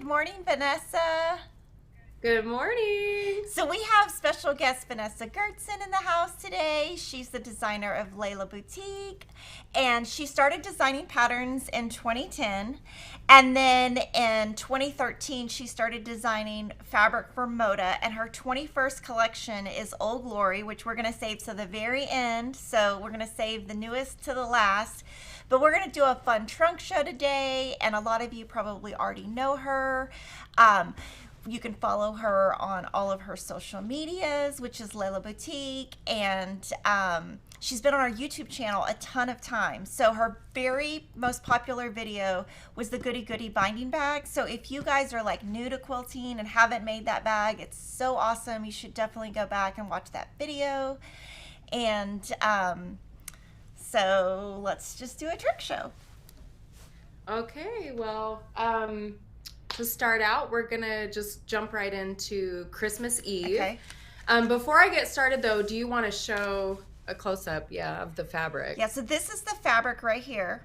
Good morning, Vanessa. Good morning. So we have special guest Vanessa Goertzen in the house today. She's the designer of Lella Boutique, and she started designing patterns in 2010. And then in 2013, she started designing fabric for Moda, and her 21st collection is Old Glory, which we're going to save to the very end. So we're going to save the newest to the last. But we're going to do a fun trunk show today, and a lot of you probably already know her. You can follow her on all of her social medias, which is Lella Boutique, and she's been on our YouTube channel a ton of times. So her very most popular video was the Goody Goody binding bag. So if you guys are like new to quilting and haven't made that bag, it's so awesome. You should definitely go back and watch that video. And so let's just do a trick show. Okay, well, to start out, we're gonna just jump right into Christmas Eve. Okay. Before I get started though, do you want to show a close-up, of the fabric? Yeah, so this is the fabric right here.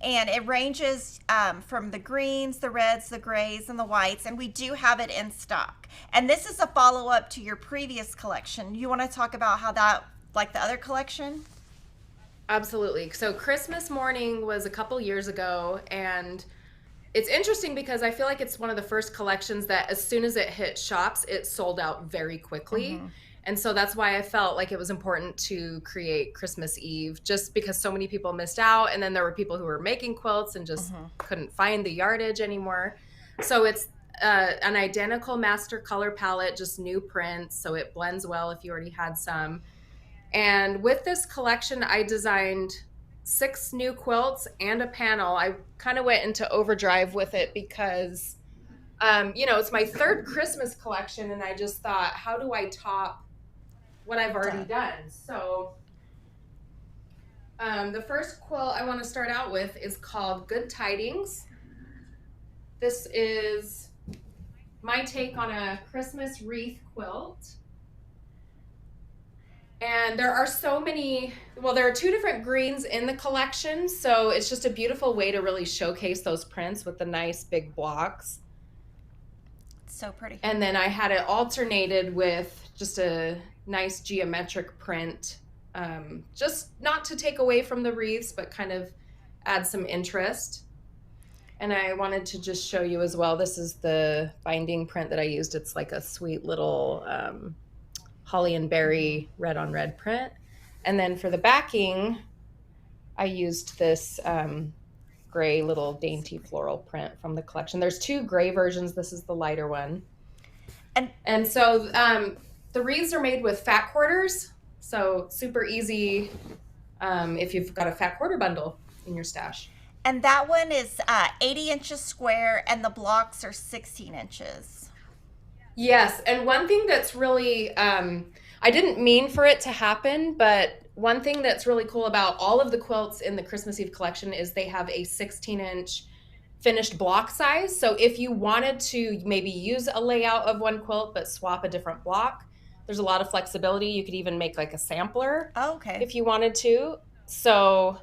And it ranges from the greens, the reds, the grays, and the whites. And we do have it in stock. And this is a follow-up to your previous collection. You want to talk about how that, like the other collection? Absolutely. So Christmas morning was a couple years ago, and it's interesting because I feel like it's one of the first collections that as soon as it hit shops, it sold out very quickly. Mm-hmm. And so that's why I felt like it was important to create Christmas Eve, just because so many people missed out. And then there were people who were making quilts and just couldn't find the yardage anymore. So it's an identical master color palette, just new prints. So it blends well if you already had some. And with this collection, I designed 6 new quilts and a panel. I kind of went into overdrive with it because, it's my 3rd Christmas collection, and I just thought, how do I top what I've already done? So the first quilt I want to start out with is called Good Tidings. This is my take on a Christmas wreath quilt. And there are so many, there are 2 different greens in the collection, so it's just a beautiful way to really showcase those prints with the nice big blocks. It's so pretty. And then I had it alternated with just a nice geometric print, just not to take away from the wreaths, but kind of add some interest. And I wanted to just show you as well, this is the binding print that I used. It's like a sweet little holly and berry red on red print. And then for the backing, I used this gray little dainty floral print from the collection. There's 2 gray versions. This is the lighter one. And so the wreaths are made with fat quarters. So super easy if you've got a fat quarter bundle in your stash. And that one is 80 inches square, and the blocks are 16 inches. Yes, and one thing that's really, I didn't mean for it to happen, but one thing that's really cool about all of the quilts in the Christmas Eve collection is they have a 16-inch finished block size. So if you wanted to maybe use a layout of one quilt but swap a different block, there's a lot of flexibility. You could even make like a sampler if you wanted to. So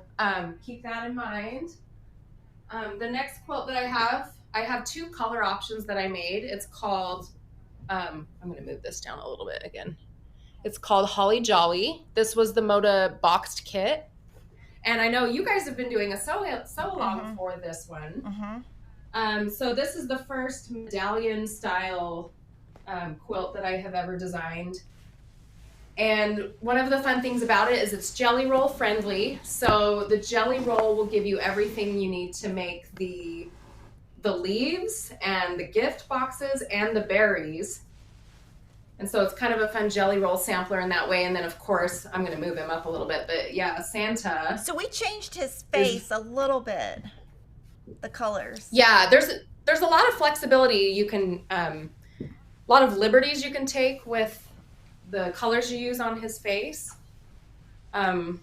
keep that in mind. The next quilt that I have 2 color options that I made. It's called... I'm going to move this down a little bit again. It's called Holly Jolly. This was the Moda boxed kit. And I know you guys have been doing a so long for this one. So this is the first medallion style quilt that I have ever designed. And one of the fun things about it is it's jelly roll friendly. So the jelly roll will give you everything you need to make the leaves and the gift boxes and the berries. And so it's kind of a fun jelly roll sampler in that way. And then of course, I'm going to move him up a little bit, but yeah, Santa. So we changed his face a little bit, the colors. Yeah, there's a lot of flexibility. You can, a lot of liberties you can take with the colors you use on his face. And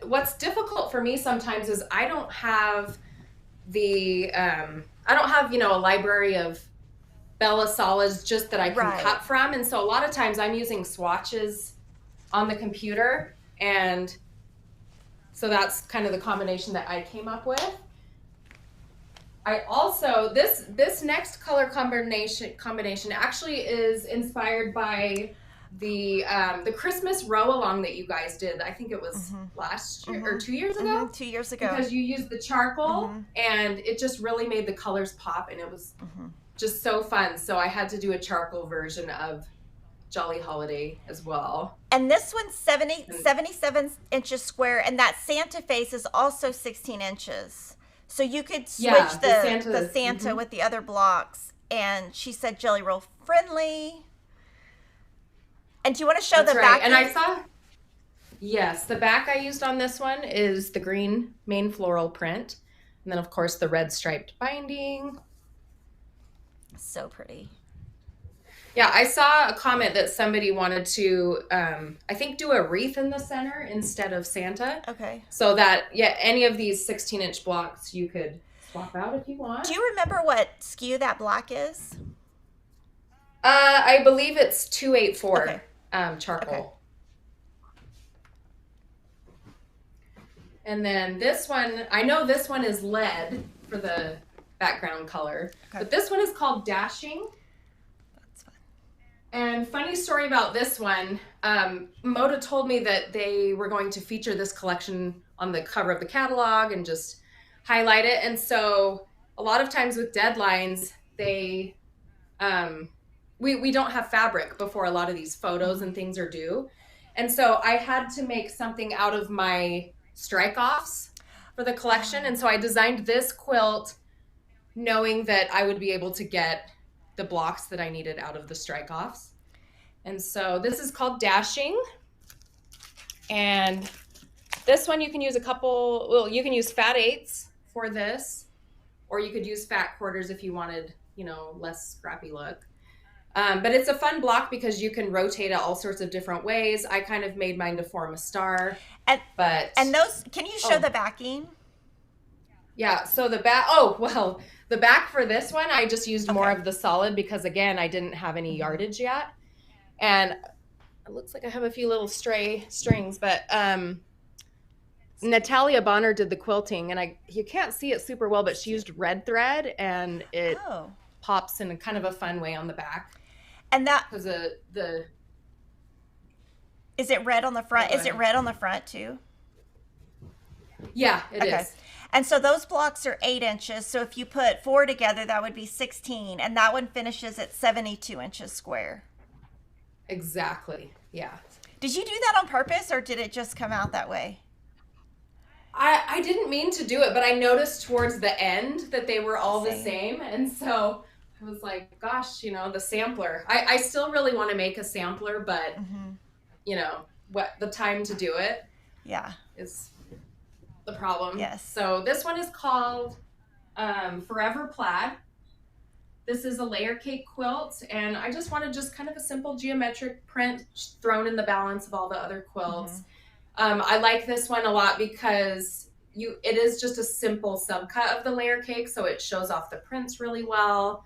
what's difficult for me sometimes is I don't have a library of Bella solids just that I can cut from. And so a lot of times I'm using swatches on the computer. And so that's kind of the combination that I came up with. I also, this next color combination actually is inspired by the Christmas row along that you guys did. I think it was last year or 2 years ago. 2 years ago. Because you used the charcoal and it just really made the colors pop, and it was just so fun. So I had to do a charcoal version of Jolly Holiday as well. And this one's 77 inches square, and that Santa face is also 16 inches. So you could switch the Santa with the other blocks. And she said Jelly Roll friendly. And do you want to show the back? And I saw, yes, the back I used on this one is the green main floral print. And then, of course, the red striped binding. So pretty. Yeah, I saw a comment that somebody wanted to, I think, do a wreath in the center instead of Santa. Okay. So that, yeah, any of these 16-inch blocks you could swap out if you want. Do you remember what SKU that block is? I believe it's 284 okay. Charcoal. Okay. And then this one, I know this one is lead for the background color, but this one is called Dashing. That's fun. And funny story about this one, Moda told me that they were going to feature this collection on the cover of the catalog and just highlight it. And so a lot of times with deadlines, they we don't have fabric before a lot of these photos and things are due. And so I had to make something out of my strike-offs for the collection. And so I designed this quilt knowing that I would be able to get the blocks that I needed out of the strike-offs. And so this is called Dashing. And this one you can use you can use fat 8s for this, or you could use fat quarters if you wanted, less scrappy look. But it's a fun block because you can rotate it all sorts of different ways. I kind of made mine to form a star. And those, can you show the backing? Yeah, so the back, the back for this one, I just used more of the solid because, again, I didn't have any yardage yet. And it looks like I have a few little stray strings, but Natalia Bonner did the quilting, and you can't see it super well, but she used red thread, and it pops in a kind of a fun way on the back. And that because is it red on the front? Is it red on the front too? Yeah, it is. And so those blocks are 8 inches. So if you put 4 together, that would be 16. And that one finishes at 72 inches square. Exactly. Yeah. Did you do that on purpose, or did it just come out that way? I didn't mean to do it, but I noticed towards the end that they were all the same. And so I was like, gosh, the sampler. I still really want to make a sampler, but, what the time to do it is the problem. Yes. So this one is called Forever Plaid. This is a layer cake quilt, and I just wanted kind of a simple geometric print thrown in the balance of all the other quilts. I like this one a lot because it is just a simple subcut of the layer cake, so it shows off the prints really well.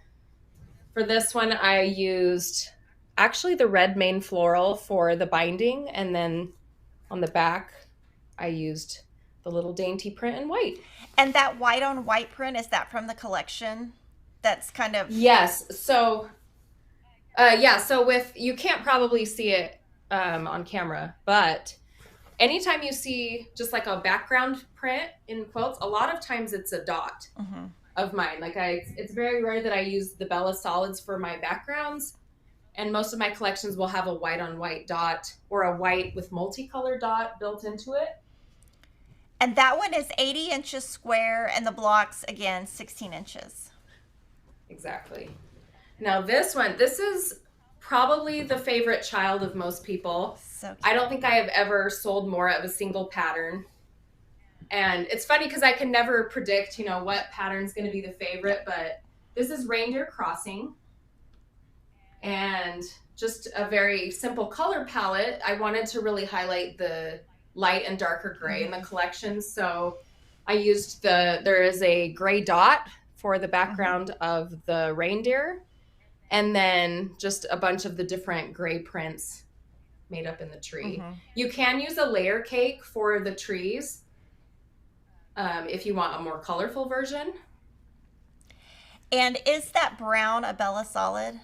For this one, I used actually the red main floral for the binding, and then on the back, I used the little dainty print in white. And that white on white print, is that from the collection? That's kind of... Yes. So, so you can't probably see it on camera, but anytime you see just like a background print in quilts, a lot of times it's a dot of mine. Like it's very rare that I use the Bella Solids for my backgrounds, and most of my collections will have a white on white dot or a white with multicolor dot built into it. And that one is 80 inches square, and the blocks, again, 16 inches. Exactly. Now this is probably the favorite child of most people. So cute. I don't think I have ever sold more of a single pattern. And it's funny because I can never predict, what pattern's going to be the favorite, but this is Reindeer Crossing. And just a very simple color palette. I wanted to really highlight the light and darker gray in the collection. So I used there is a gray dot for the background of the reindeer, and then just a bunch of the different gray prints made up in the tree. You can use a layer cake for the trees if you want a more colorful version. And is that brown a Bella Solid?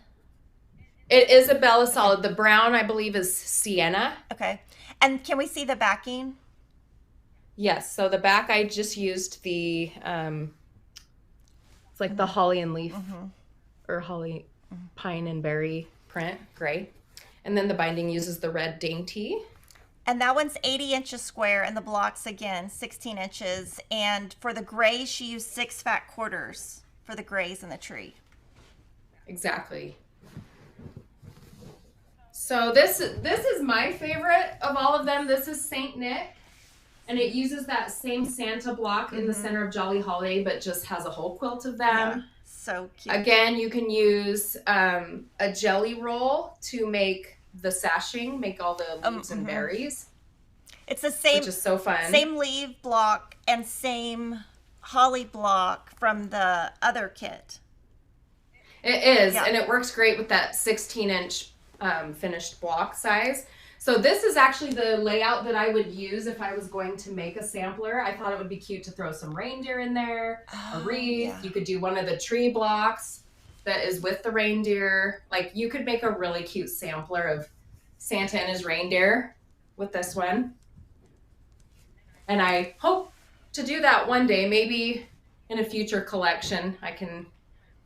It is a Bella Solid. The brown, I believe, is sienna. Okay. And can we see the backing? Yes. So the back, I just used the it's like the holly and leaf or holly, pine and berry print, gray. And then the binding uses the red dainty. And that one's 80 inches square, and the blocks, again, 16 inches. And for the grays, she used 6 fat quarters for the grays in the tree. Exactly. So this is my favorite of all of them. This is Saint Nick, and it uses that same Santa block in the center of Jolly Holiday, but just has a whole quilt of them. Yeah, so cute. Again, you can use a jelly roll to make the sashing, make all the leaves and berries. It's the same, which is so fun. Same leaf block and same holly block from the other kit. It is, and it works great with that 16-inch finished block size. So this is actually the layout that I would use if I was going to make a sampler. I thought it would be cute to throw some reindeer in there, a wreath. Yeah. You could do one of the tree blocks that is with the reindeer. Like, you could make a really cute sampler of Santa and his reindeer with this one. And I hope to do that one day. Maybe in a future collection I can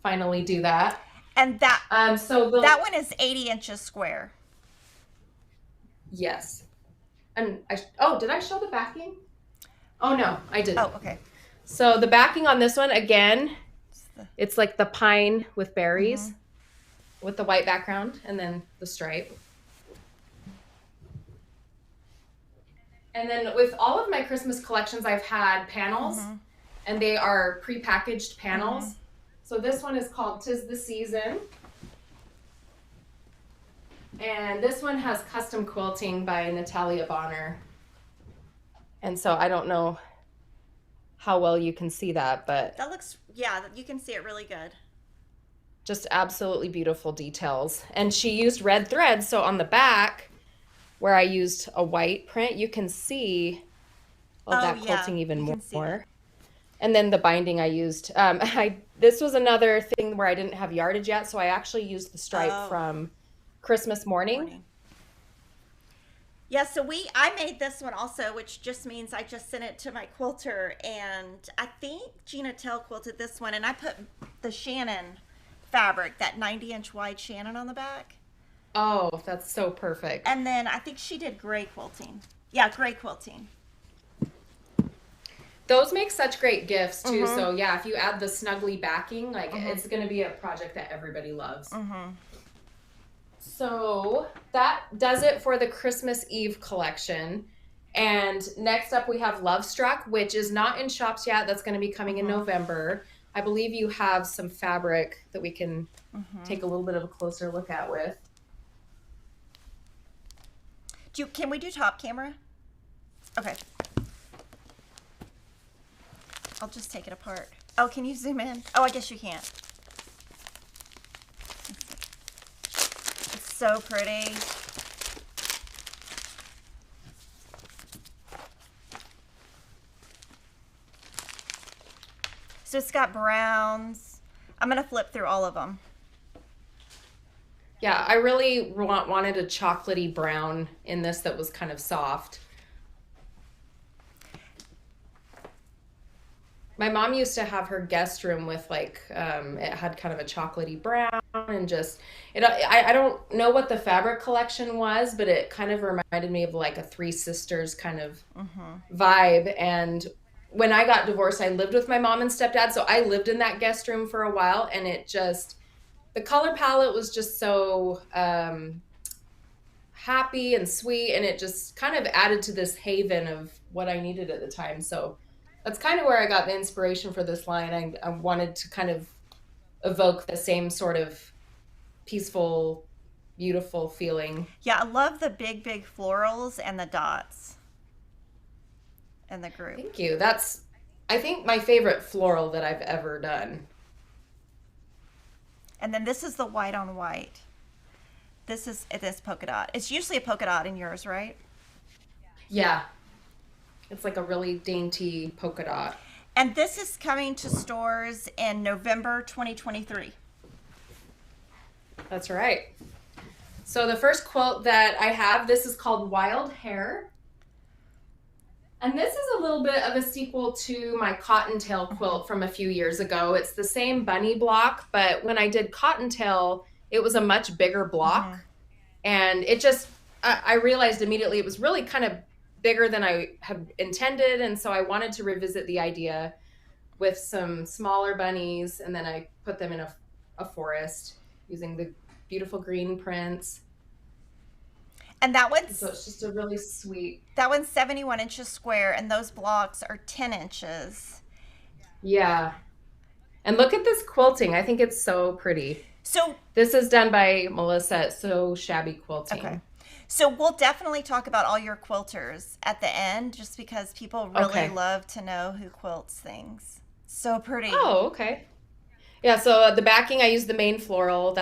finally do that. And that that one is 80 inches square. Yes. And did I show the backing? Oh no, I didn't. Oh, okay. So the backing on this one, again, it's like the pine with berries with the white background and then the stripe. And then with all of my Christmas collections, I've had panels, and they are pre-packaged panels. So this one is called 'Tis the Season. And this one has custom quilting by Natalia Bonner. And so I don't know how well you can see that, but that looks, yeah, you can see it really good. Just absolutely beautiful details. And she used red thread, so on the back where I used a white print, you can see that quilting even more. And then the binding I used, this was another thing where I didn't have yardage yet, so I actually used the stripe from Christmas morning. Yeah, so I made this one also, which just means I just sent it to my quilter, and I think Gina Tell quilted this one, and I put the Shannon fabric, that 90-inch wide Shannon on the back. Oh, that's so perfect. And then I think she did gray quilting. Yeah, gray quilting. Those make such great gifts too. So yeah, if you add the snuggly backing, like it's going to be a project that everybody loves. So that does it for the Christmas Eve collection. And next up we have Lovestruck, which is not in shops yet. That's going to be coming in November. I believe you have some fabric that we can take a little bit of a closer look at with. Can we do top camera? Okay. I'll just take it apart. Oh, can you zoom in? Oh, I guess you can't. It's so pretty. So it's got browns. I'm going to flip through all of them. Yeah, I really wanted a chocolatey brown in this that was kind of soft. My mom used to have her guest room with like, it had kind of a chocolatey brown and just, I don't know what the fabric collection was, but it kind of reminded me of like a Three Sisters kind of vibe. And when I got divorced, I lived with my mom and stepdad. So I lived in that guest room for a while, and it just, the color palette was just so happy and sweet, and it just kind of added to this haven of what I needed at the time. So that's kind of where I got the inspiration for this line. I wanted to kind of evoke the same sort of peaceful, beautiful feeling. Yeah, I love the big florals and the dots in the group. Thank you. That's, I think, my favorite floral that I've ever done. And then this is the white on white. This is this polka dot. It's usually a polka dot in yours, right? Yeah. It's like a really dainty polka dot. And this is coming to stores in November 2023. That's right. So the first quilt that I have, this is called Wild Hair. And this is a little bit of a sequel to my Cottontail quilt from a few years ago. It's the same bunny block, but when I did Cottontail, it was a much bigger block. And it just, I realized immediately it was really kind of bigger than I had intended. And so I wanted to revisit the idea with some smaller bunnies. And then I put them in a forest using the beautiful green prints. And that one's, so it's just a really sweet. That one's 71 inches square, and those blocks are 10 inches. Yeah. And look at this quilting. I think it's so pretty. So this is done by Melissa at So Shabby Quilting. Okay. So we'll definitely talk about all your quilters at the end, just because people really love to know who quilts things. So pretty. Oh, okay. Yeah, so the backing, I use the main floral.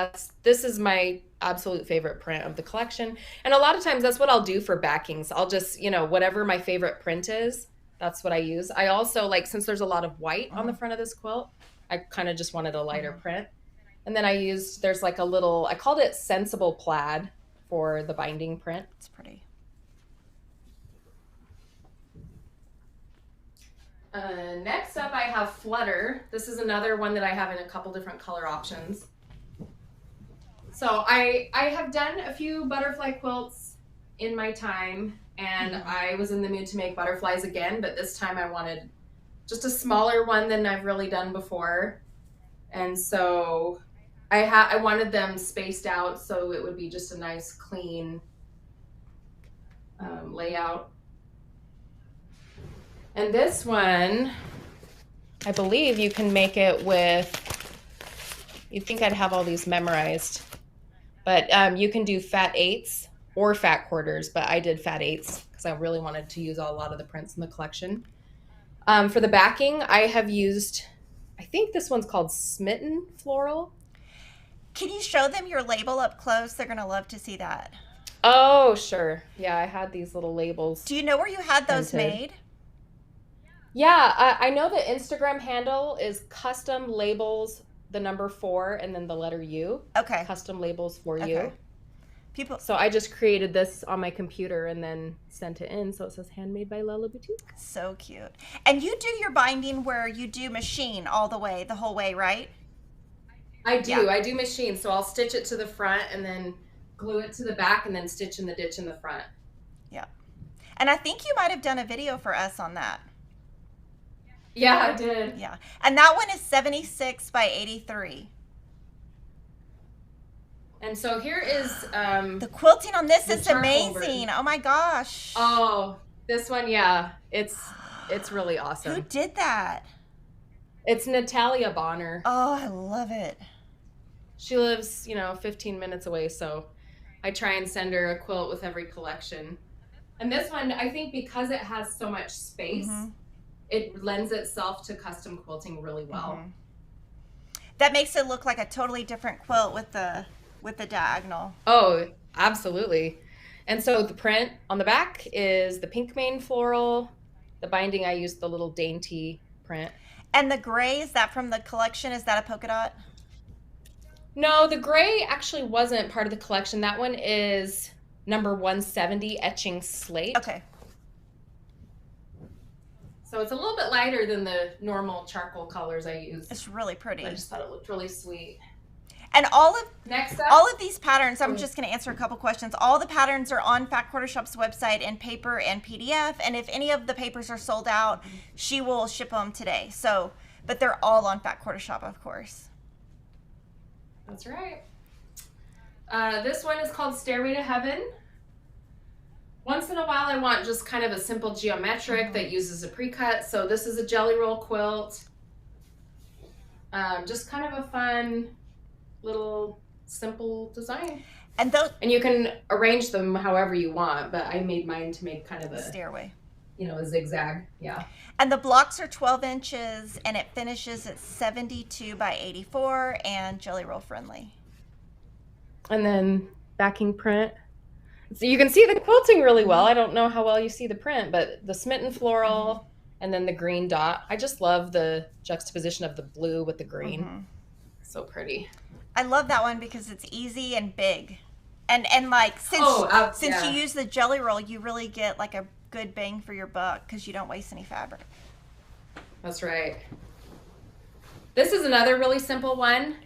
This is my absolute favorite print of the collection. And a lot of times that's what I'll do for backings. I'll just, whatever my favorite print is, that's what I use. I also since there's a lot of white on the front of this quilt, I kind of just wanted a lighter print. And then there's a little, I called it Sensible Plaid for the binding print. It's pretty. Next up, I have Flutter. This is another one that I have in a couple different color options. So I have done a few butterfly quilts in my time, and I was in the mood to make butterflies again, but this time I wanted just a smaller one than I've really done before. And so I wanted them spaced out so it would be just a nice, clean layout. And this one, I believe you can make it with, you'd think I'd have all these memorized, but you can do fat eighths or fat quarters, but I did fat eighths because I really wanted to use a lot of the prints in the collection. For the backing, I have used, I think this one's called Smitten Floral. Can you show them your label up close? They're going to love to see that. Oh, sure. Yeah, I had these little labels. Do you know where you had those made? Yeah, I know the Instagram handle is custom labels, the number 4, and then the letter U. Okay. Custom labels for you. So I just created this on my computer and then sent it in. So it says handmade by Lella Boutique. So cute. And you do your binding where you do machine all the way, the whole way, right? I do. Yeah. I do machine. So I'll stitch it to the front and then glue it to the back and then stitch in the ditch in the front. Yeah. And I think you might have done a video for us on that. Yeah, I did. Yeah. And that one is 76 by 83. And so here is the quilting on this is amazing. Version. Oh my gosh. Oh, this one, yeah. It's really awesome. Who did that? It's Natalia Bonner. Oh, I love it. She lives, 15 minutes away, so I try and send her a quilt with every collection. And this one, I think because it has so much space, it lends itself to custom quilting really well. That makes it look like a totally different quilt with the diagonal. Oh, absolutely. And so the print on the back is the pink main floral. The binding, I used the little dainty print. And the gray, is that from the collection? Is that a polka dot? No, the gray actually wasn't part of the collection. That one is number 170 Etching Slate. Okay. So it's a little bit lighter than the normal charcoal colors I use. It's really pretty. I just thought it looked really sweet. And all of these patterns, I'm just going to answer a couple questions. All the patterns are on Fat Quarter Shop's website in paper and PDF. And if any of the papers are sold out, she will ship them today. So, but they're all on Fat Quarter Shop, of course. That's right. This one is called Stairway to Heaven. Once in a while, I want just kind of a simple geometric that uses a pre-cut. So this is a jelly roll quilt. Just kind of a fun little simple design. And you can arrange them however you want, but I made mine to make kind of a stairway. A zigzag. Yeah. And the blocks are 12 inches and it finishes at 72 by 84 and jelly roll friendly. And then backing print. So you can see the quilting really well. I don't know how well you see the print, but the Smitten Floral, and then the green dot. I just love the juxtaposition of the blue with the green. So pretty. I love that one because it's easy and big. And like since you use the jelly roll, you really get like a good bang for your buck because you don't waste any fabric. That's right. This is another really simple one.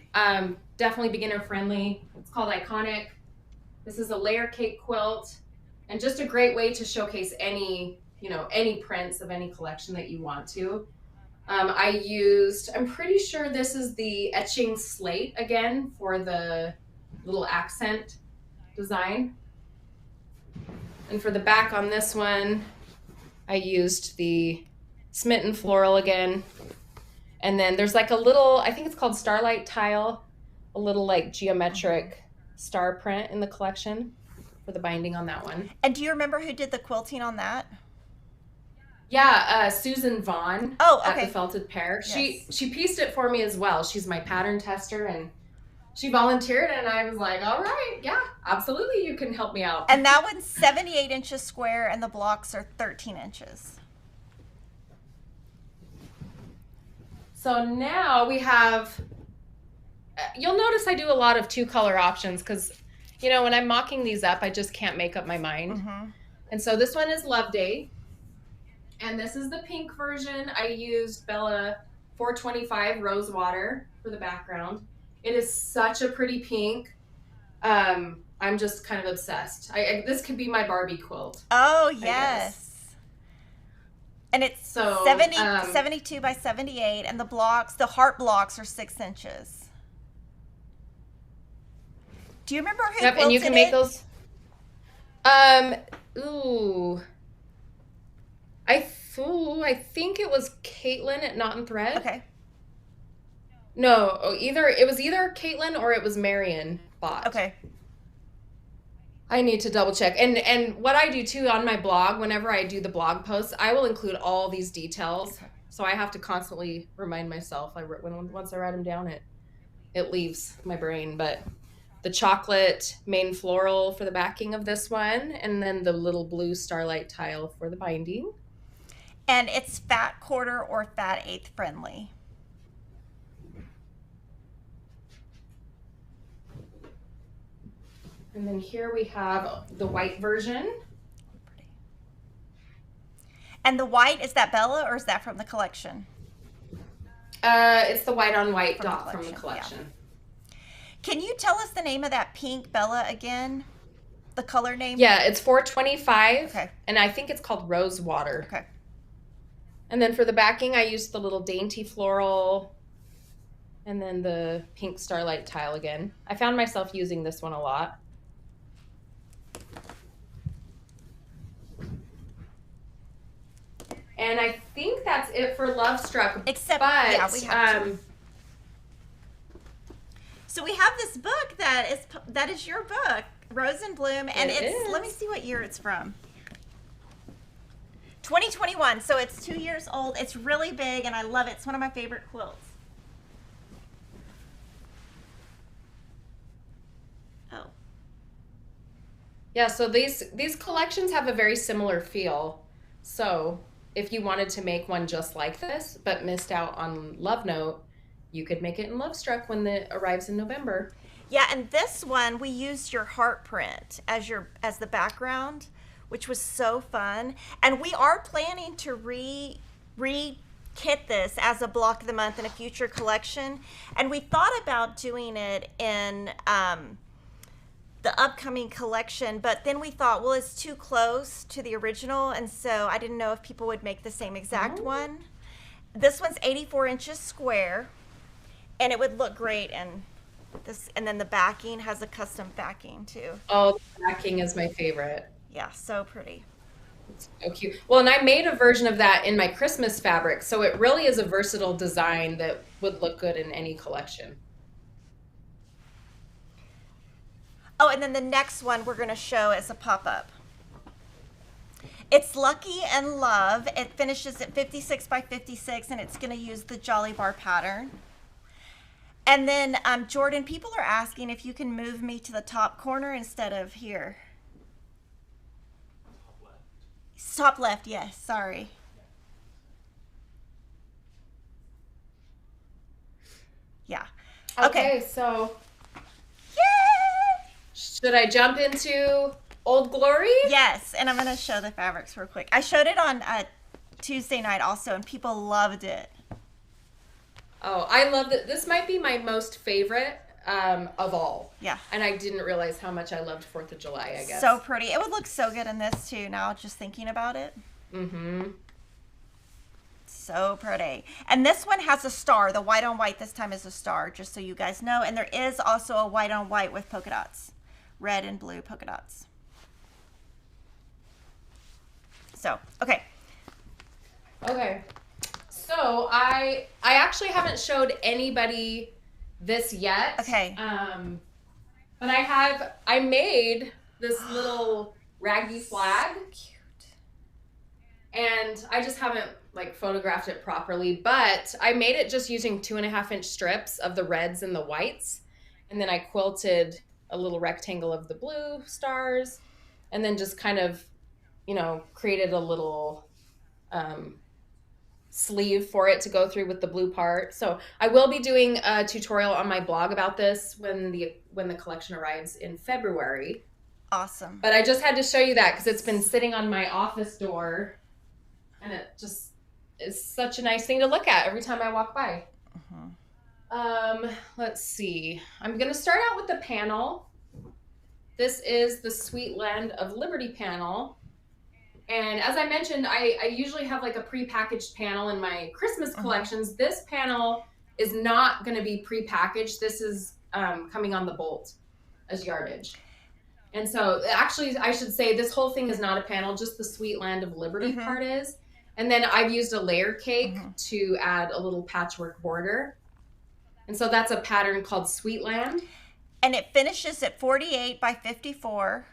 Definitely beginner friendly. It's called Iconic. This is a layer cake quilt, and just a great way to showcase any prints of any collection that you want to. I'm pretty sure this is the etching slate again for the little accent design. And for the back on this one, I used the Smitten Floral again. And then there's like a little, I think it's called Starlight Tile, a little like geometric star print in the collection for the binding on that one. And do you remember who did the quilting on that? Yeah, Susan Vaughn at the Felted Pear. Yes. She pieced it for me as well. She's my pattern tester, and she volunteered, and I was like, all right, yeah, absolutely, you can help me out. And that one's 78 inches square, and the blocks are 13 inches. So now we have, you'll notice I do a lot of 2-color options because, when I'm mocking these up, I just can't make up my mind. And so this one is Love Day. And this is the pink version. I used Bella 425 Rose Water for the background. It is such a pretty pink. I'm just kind of obsessed. This could be my Barbie quilt. Oh, yes. And it's 72 by 78, and the heart blocks are 6 inches. Do you remember who quilted and you can make those. I think it was Caitlin at Knot and Thread. Okay. No, it was either Caitlin or it was Marion Bott. Okay. I need to double check. And what I do too on my blog, whenever I do the blog posts, I will include all these details. Okay. So I have to constantly remind myself. Once I write them down, it leaves my brain. But the chocolate main floral for the backing of this one, and then the little blue starlight tile for the binding. And it's fat quarter or fat eighth friendly. And then here we have the white version. And the white, is that Bella or is that from the collection? It's the white on white dot from the collection. Yeah. Can you tell us the name of that pink Bella again? The color name? Yeah, it's 425. Okay. And I think it's called Rose Water. Okay. And then for the backing, I used the little dainty floral and then the pink starlight tile again. I found myself using this one a lot. And I think that's it for Lovestruck. We have So we have this book that is your book, Rose and Bloom, and let me see what year it's from. 2021, so it's 2 years old. It's really big, and I love it. It's one of my favorite quilts. Oh. Yeah, so these collections have a very similar feel. So if you wanted to make one just like this, but missed out on Love Note, you could make it in Lovestruck when it arrives in November. Yeah, and this one, we used your heart print as the background, which was so fun. And we are planning to re-kit this as a block of the month in a future collection. And we thought about doing it in the upcoming collection, but then we thought, well, it's too close to the original, and so I didn't know if people would make the same exact one. This one's 84 inches square, and it would look great. And then the backing has a custom backing too. Oh, the backing is my favorite. Yeah, so pretty. It's so cute. Well, and I made a version of that in my Christmas fabric, so it really is a versatile design that would look good in any collection. Oh, and then the next one we're going to show is a pop-up. It's Lucky and Love. It finishes at 56 by 56, and it's going to use the Jolly Bar pattern. And then, Jordan, people are asking if you can move me to the top corner instead of here. Top left, yes, sorry. Yeah. Okay, so Yay! should I jump into Old Glory? Yes, and I'm going to show the fabrics real quick. I showed it on Tuesday night also, and people loved it. Oh, I loved it. This might be my most favorite of all. Yeah. And I didn't realize how much I loved 4th of July, I guess. So pretty. It would look so good in this too now, just thinking about it. Mm-hmm. So pretty. And this one has a star. The white on white this time is a star, just so you guys know. And there is also a white on white with polka dots. Red and blue polka dots. So, okay. Okay. So I actually haven't showed anybody this yet. Okay. But I made this little raggy flag. So cute. And I just haven't like photographed it properly, but I made it just using 2.5-inch strips of the reds and the whites. And then I quilted a little rectangle of the blue stars and then just kind of, created a little sleeve for it to go through with the blue part. So I will be doing a tutorial on my blog about this when the collection arrives in February. Awesome. But I just had to show you that because it's been sitting on my office door and it just is such a nice thing to look at every time I walk by. Let's see. I'm going to start out with the panel. This is the Sweet Land of Liberty panel. And as I mentioned, I usually have like a pre-packaged panel in my Christmas collections. This panel is not going to be pre-packaged. This is coming on the bolt as yardage. And so actually, I should say this whole thing is not a panel, just the Sweet Land of Liberty part is. And then I've used a layer cake to add a little patchwork border. And so that's a pattern called Sweet Land. And it finishes at 48 by 54.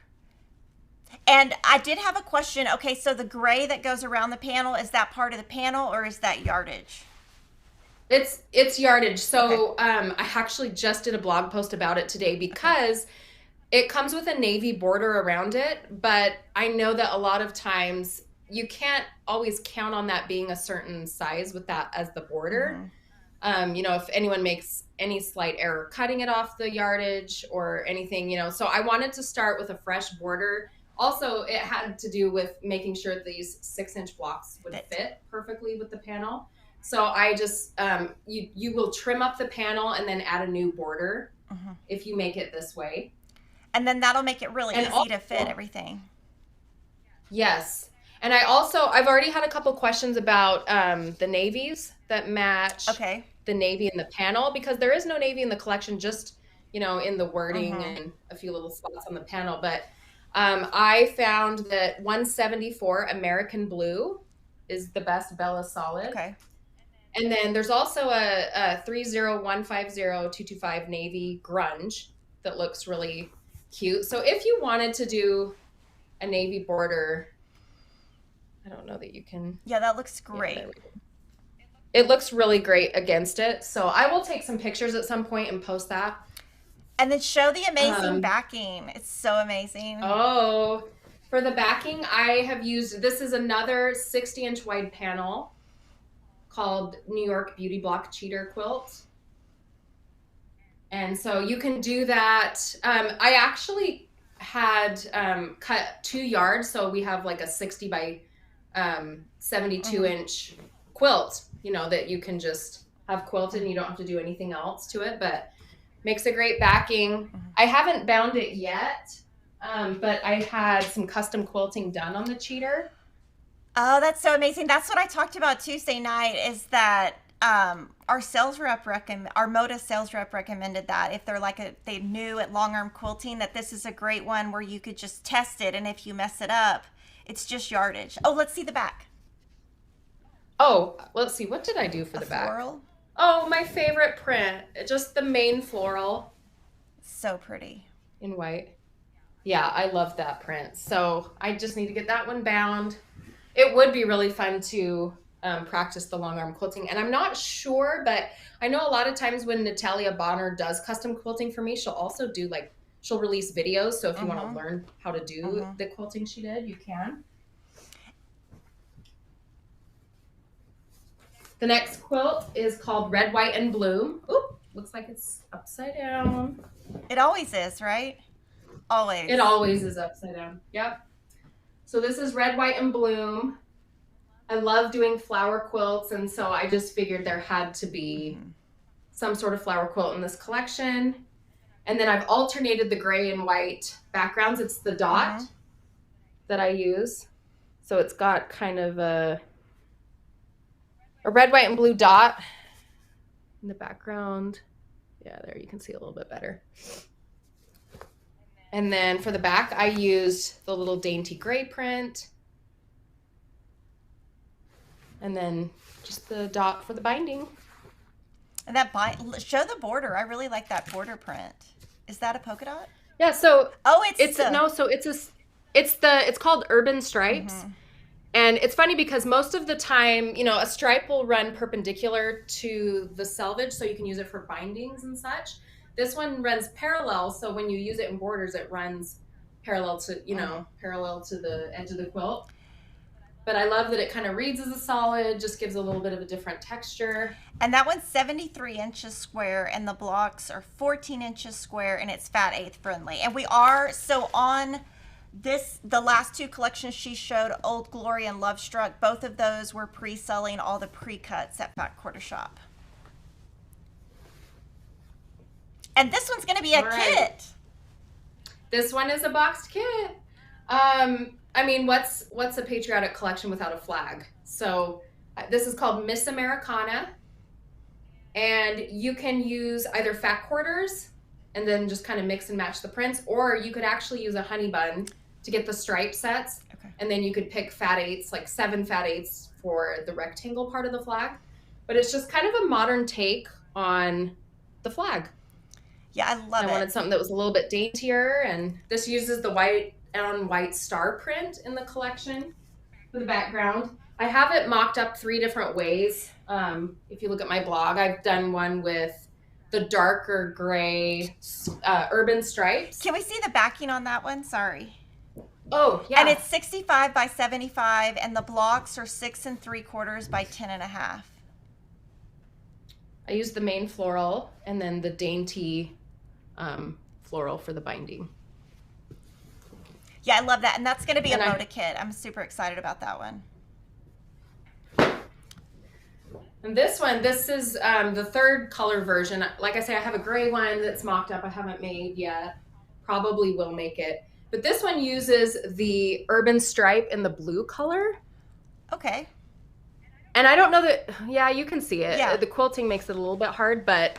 And I did have a question. Okay, so the gray that goes around the panel, is that part of the panel or is that yardage? It's yardage. So I actually just did a blog post about it today because it comes with a navy border around it. But I know that a lot of times you can't always count on that being a certain size with that as the border. If anyone makes any slight error cutting it off the yardage or anything, so I wanted to start with a fresh border. Also, it had to do with making sure these 6-inch blocks would fit perfectly with the panel. So I just, you will trim up the panel and then add a new border if you make it this way. And then that'll make it really easy to fit everything. Yes. And I've already had a couple questions about the navies that match the navy in the panel, because there is no navy in the collection, just, in the wording and a few little spots on the panel. But I found that 174 American Blue is the best Bella Solid. Okay. And then there's also a 30150-225 Navy Grunge that looks really cute. So if you wanted to do a navy border, I don't know that you can. Yeah, that looks great. Yeah, it looks really great against it. So I will take some pictures at some point and post that. And then show the amazing backing. It's so amazing. Oh, for the backing, I have used, this is another 60-inch wide panel called New York Beauty Block Cheater Quilt. And so you can do that. I actually had cut 2 yards. So we have like a 60 by 72-inch quilt, that you can just have quilted and you don't have to do anything else to it, but makes a great backing. I haven't bound it yet, but I had some custom quilting done on the cheater. Oh, that's so amazing. That's what I talked about Tuesday night, is that our sales rep our Moda sales rep recommended that if they're they new at long arm quilting, that this is a great one where you could just test it, and if you mess it up, it's just yardage. Oh, let's see the back. Oh, let's see. What did I do for the back? Floral? Oh, my favorite print. Just the main floral. So pretty. In white. Yeah, I love that print. So I just need to get that one bound. It would be really fun to practice the long arm quilting. And I'm not sure, but I know a lot of times when Natalia Bonner does custom quilting for me, she'll also do she'll release videos. So if you want to learn how to do the quilting she did, you can. The next quilt is called Red, White, and Blue. Oop, looks like it's upside down. It always is, right? Always. It always is upside down. Yep. So this is Red, White, and Bloom. I love doing flower quilts, and so I just figured there had to be some sort of flower quilt in this collection. And then I've alternated the gray and white backgrounds. It's the dot that I use. So it's got kind of a red, white, and blue dot in the background. Yeah, there you can see a little bit better. And then for the back, I used the little dainty gray print. And then just the dot for the binding. And that show the border. I really like that border print. Is that a polka dot? Yeah, so it's called Urban Stripes. And it's funny because most of the time, you know, a stripe will run perpendicular to the selvage, so you can use it for bindings and such. This one runs parallel, so when you use it in borders, it runs parallel to, parallel to the edge of the quilt. But I love that it kind of reads as a solid, just gives a little bit of a different texture. And that one's 73 inches square, and the blocks are 14 inches square, and it's fat eighth friendly. And we are, so on the last two collections she showed, Old Glory and Lovestruck, both of those were pre-selling all the pre-cuts at Fat Quarter Shop. And this one's going to be a kit. This one is a boxed kit. I mean, what's a patriotic collection without a flag? So this is called Miss Americana. And you can use either fat quarters and then just kind of mix and match the prints, or you could actually use a honey bun to get the stripe sets. Okay. And then you could pick fat eighths, like 7 fat eighths for the rectangle part of the flag. But it's just kind of a modern take on the flag. Yeah, I love it. I wanted something that was a little bit daintier, and this uses the white on white star print in the collection for the background. I have it mocked up 3 different ways. If you look at my blog, I've done one with the darker gray urban stripes. Can we see the backing on that one? Sorry. Oh, yeah. And it's 65 by 75, and the blocks are 6 3/4 by 10.5. I used the main floral and then the dainty floral for the binding. Yeah, I love that. And that's going to be a Moda kit. I'm super excited about that one. And this is the 3rd color version. Like I say, I have a gray one that's mocked up. I haven't made yet. Probably will make it. But this one uses the urban stripe in the blue color. Okay. And I don't know that, yeah, you can see it. Yeah. The quilting makes it a little bit hard, but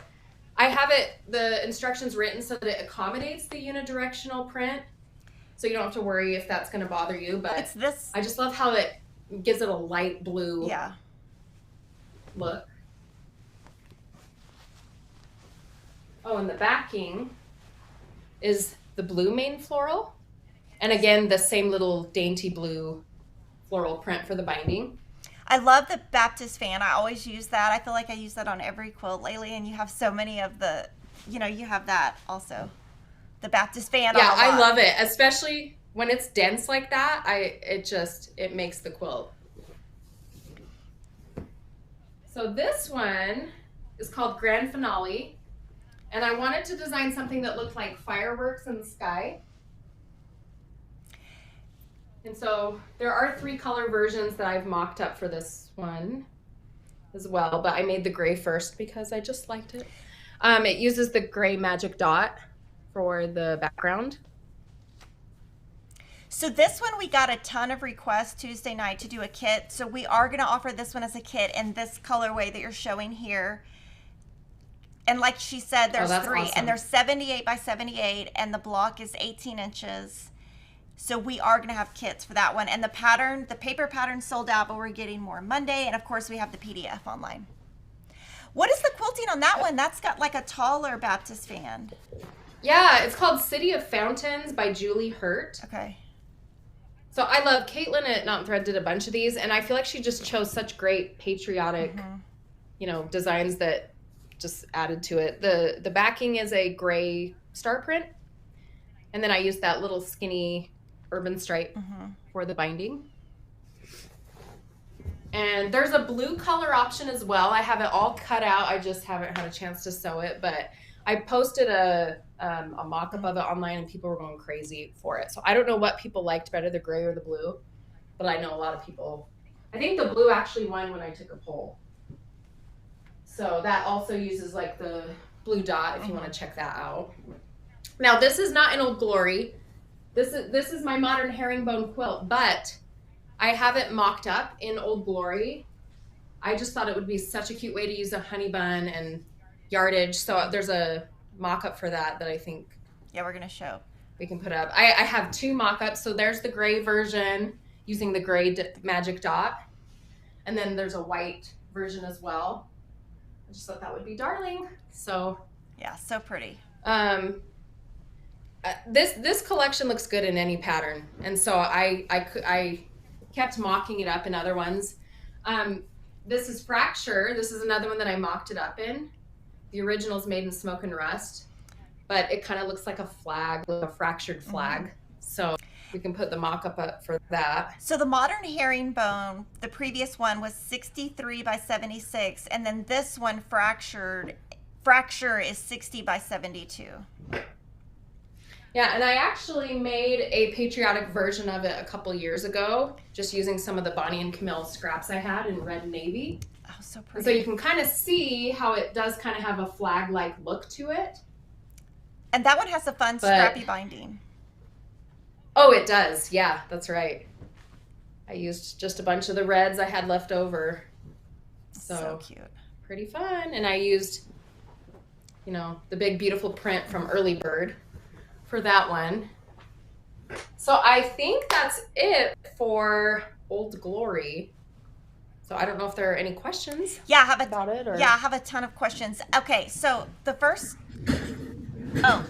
I have the instructions written so that it accommodates the unidirectional print. So you don't have to worry if that's going to bother you. But it's this. I just love how it gives it a light blue look. Oh, and the backing is the blue main floral. And again, the same little dainty blue floral print for the binding. I love the Baptist fan. I always use that. I feel like I use that on every quilt lately, and you have so many of the, you have that also. The Baptist fan. Yeah, I love it, especially when it's dense like that. It makes the quilt. So this one is called Grand Finale, and I wanted to design something that looked like fireworks in the sky. And so there are 3 color versions that I've mocked up for this one as well, but I made the gray first because I just liked it. It uses the gray magic dot for the background. So this one, we got a ton of requests Tuesday night to do a kit. So we are going to offer this one as a kit in this colorway that you're showing here. And like she said, there's 3, awesome. And they're 78 by 78, and the block is 18 inches. So we are going to have kits for that one. And the paper pattern sold out, but we're getting more Monday. And of course, we have the PDF online. What is the quilting on that one? That's got like a taller Baptist fan. Yeah, it's called City of Fountains by Julie Hurt. Okay. So I love Caitlin at Not Thread did a bunch of these, and I feel like she just chose such great patriotic, designs that just added to it. The backing is a gray star print, and then I used that little skinny urban stripe for the binding. And there's a blue color option as well. I have it all cut out. I just haven't had a chance to sew it, but I posted a mock-up of it online and people were going crazy for it. So I don't know what people liked better, the gray or the blue, but I know a lot of people. I think the blue actually won when I took a poll. So that also uses like the blue dot if you want to check that out. Now this is not in Old Glory. This is my modern herringbone quilt, but I have it mocked up in Old Glory. I just thought it would be such a cute way to use a honey bun and yardage. So there's a mock-up for that I think we're gonna show. We can put up. I have two mock-ups. So there's the gray version using the gray magic dot, and then there's a white version as well. I just thought that would be darling. So yeah, so pretty. This collection looks good in any pattern, and so I kept mocking it up in other ones. This is Fracture. This is another one that I mocked it up in. The original's made in Smoke and Rust, but it kind of looks like a flag, like a fractured flag. So we can put the mock-up up for that. So the modern herringbone, the previous one was 63 by 76, and then this one Fracture is 60 by 72. Yeah, and I actually made a patriotic version of it a couple years ago, just using some of the Bonnie and Camille scraps I had in red and navy. Oh, so pretty. So you can kind of see how it does kind of have a flag-like look to it. And that one has a fun scrappy binding. Oh, it does. Yeah, that's right. I used just a bunch of the reds I had left over. So cute. Pretty fun. And I used, the big, beautiful print from Early Bird for that one. So I think that's it for Old Glory. So I don't know if there are any questions about it. Or... Yeah, I have a ton of questions. Okay, so the first... Oh,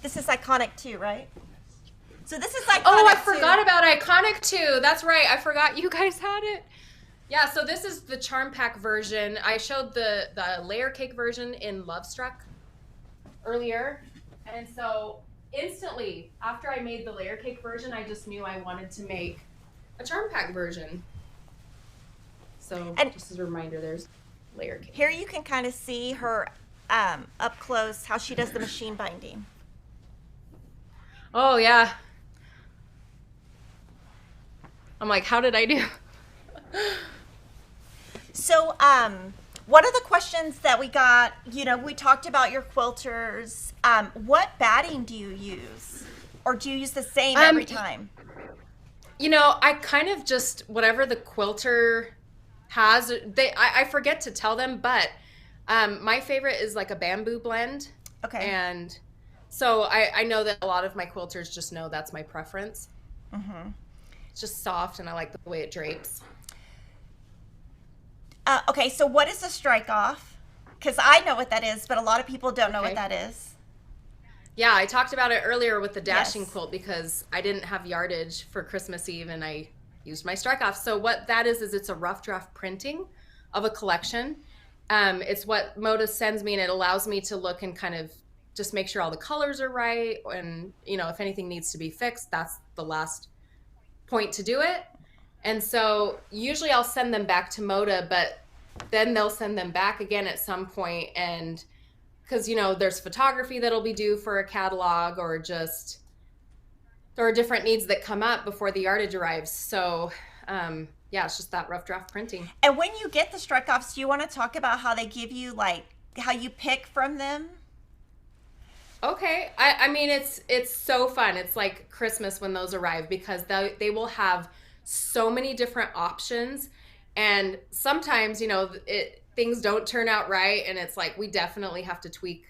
this is iconic too, right? So this is iconic. Oh, I forgot about iconic too. That's right. I forgot you guys had it. Yeah, so this is the charm pack version. I showed the layer cake version in Lovestruck earlier. And so instantly after I made the layer cake version, I just knew I wanted to make a charm pack version. So just as a reminder, there's layer cake. Here you can kind of see her up close, how she does the machine binding. Oh, yeah. I'm like, how did I do? So, one of the questions that we got, we talked about your quilters. What batting do you use? Or do you use the same every time? I kind of just, whatever the quilter has, I forget to tell them, but my favorite is like a bamboo blend. Okay. And so I know that a lot of my quilters just know that's my preference. Mm-hmm. It's just soft and I like the way it drapes. Okay, so what is a strike off? Because I know what that is, but a lot of people don't know what that is. Yeah, I talked about it earlier with the dashing quilt because I didn't have yardage for Christmas Eve and I used my strike off. So what that is it's a rough draft printing of a collection. It's what Moda sends me and it allows me to look and kind of just make sure all the colors are right. And, if anything needs to be fixed, that's the last point to do it. And so usually I'll send them back to Moda, but then they'll send them back again at some point. And because, there's photography that'll be due for a catalog or just there are different needs that come up before the yardage arrives. So, it's just that rough draft printing. And when you get the strike offs, do you want to talk about how they give you, how you pick from them? Okay. I mean, it's so fun. It's like Christmas when those arrive because they will have so many different options. And sometimes, things don't turn out right. And it's like, we definitely have to tweak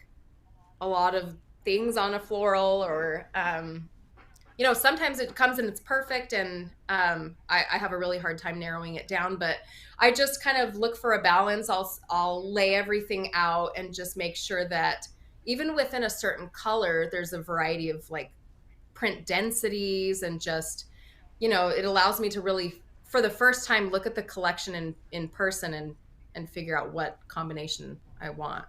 a lot of things on a floral or, sometimes it comes and it's perfect. And I have a really hard time narrowing it down, but I just kind of look for a balance. I'll lay everything out and just make sure that even within a certain color, there's a variety of print densities and just, it allows me to really, for the first time, look at the collection in person and figure out what combination I want.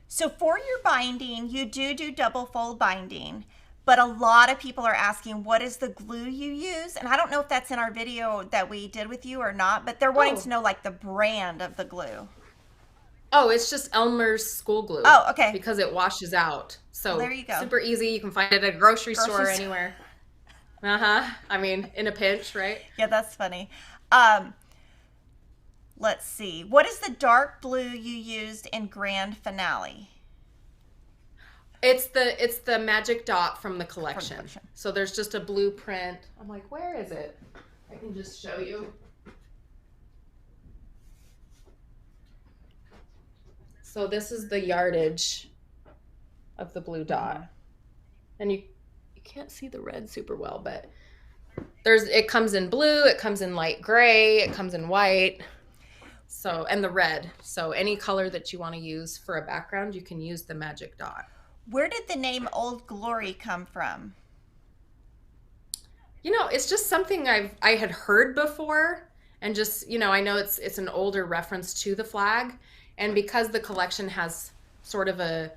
So for your binding, you do double fold binding, But a lot of people are asking, what is the glue you use? And I don't know if that's in our video that we did with you or not, but they're wanting to know like the brand of the glue. Oh, it's just Elmer's school glue. Oh, okay. Because it washes out. So well, there you go. Super easy. You can find it at a grocery store anywhere. I mean, in a pinch, right? Yeah, that's funny. Let's see. What is the dark blue you used in Grand Finale? It's the magic dot from the collection. So there's just a blueprint. I'm like, where is it? I can just show you. So this is the yardage of the blue dot. And you can't see the red super well, but it comes in blue, it comes in light gray, it comes in white. So, and the red. So any color that you want to use for a background, you can use the magic dot. Where did the name Old Glory come from? You know, it's just something I had heard before, and just, you know, I know it's an older reference to the flag, and because the collection has sort of a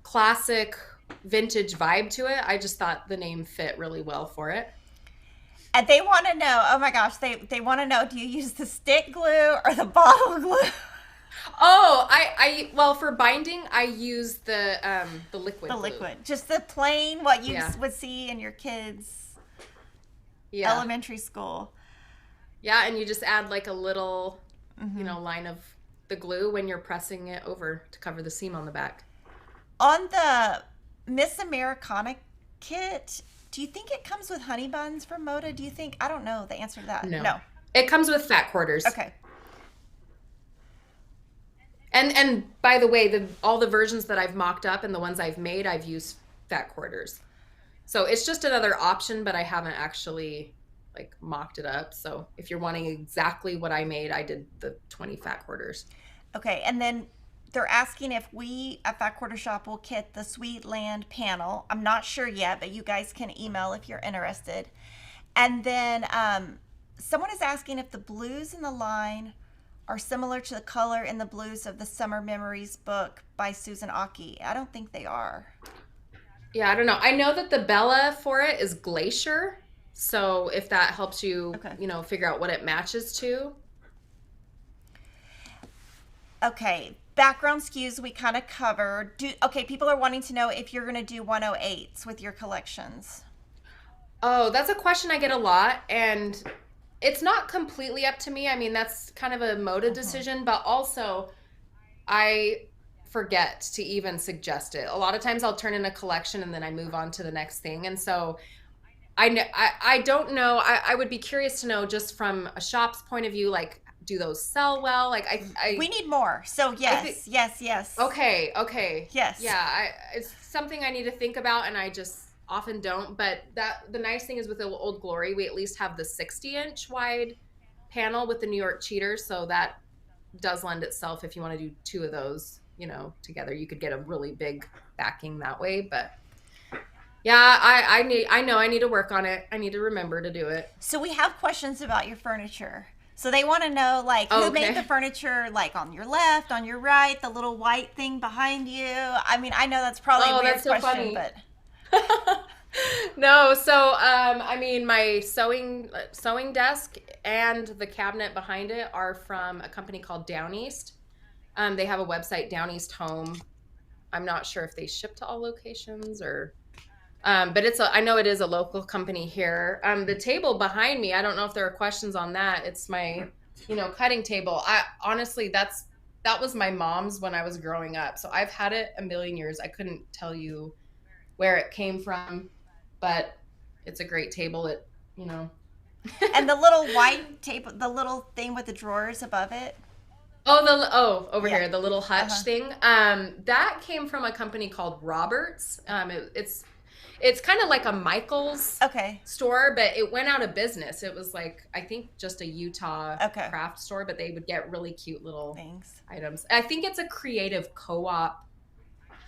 classic vintage vibe to it, I just thought the name fit really well for it. And they want to know, oh my gosh, they want to know, do you use the stick glue or the bottle glue? Oh, well, for binding, I use the liquid. The glue. liquid, just the plain what you would see in your kids' elementary school. Yeah, and you just add like a little, you know, line of the glue when you're pressing it over to cover the seam on the back. On the Miss Americana kit, do you think it comes with honey buns from Moda? Do you think? I don't know the answer to that. No. It comes with fat quarters. Okay. And by the way, all the versions that I've mocked up and the ones I've made, I've used fat quarters. So it's just another option, but I haven't actually like mocked it up. So if you're wanting exactly what I made, I did the 20 fat quarters. Okay, and then they're asking if we at Fat Quarter Shop will kit the Sweet Land panel. I'm not sure yet, but you guys can email if you're interested. And then someone is asking if the blues in the line are similar to the color in the blues of the Summer Memories book by Susan Aki. I don't think they are. Yeah, I don't know. I know that the Bella for it is Glacier. So if that helps you, you know, figure out what it matches to. Okay, background SKUs we kind of covered. Okay, people are wanting to know if you're going to do 108s with your collections. Oh, that's a question I get a lot, and it's not completely up to me. I mean, that's kind of a Moda decision, but also I forget to even suggest it. A lot of times I'll turn in a collection and then I move on to the next thing. And so I don't know. I would be curious to know, just from a shop's point of view, like, do those sell well? Like we need more. So yes. Okay. Yes. Yeah. It's something I need to think about, and I just often don't. But the nice thing is with the Old Glory, we at least have the 60-inch wide panel with the New York cheaters. So that does lend itself, if you want to do two of those, you know, together, you could get a really big backing that way. But yeah, I need to work on it. I need to remember to do it. So we have questions about your furniture. So they want to know, like, who made the furniture, like, on your left, on your right, the little white thing behind you. I mean, I know that's probably a weird question, but. No, so, I mean, my sewing desk and the cabinet behind it are from a company called Down East. They have a website, Down East Home. I'm not sure if they ship to all locations or... but I know it is a local company here. The table behind me, I don't know if there are questions on that. It's my, you know, cutting table. Honestly, that was my mom's when I was growing up. So I've had it a million years. I couldn't tell you where it came from, but it's a great table. It, you know. And the little white table, the little thing with the drawers above it. Over here, the little hutch thing. That came from a company called Roberts. It's kind of like a Michael's store, but it went out of business. It was like, I think, just a Utah craft store, but they would get really cute little items. I think it's a Creative Co-op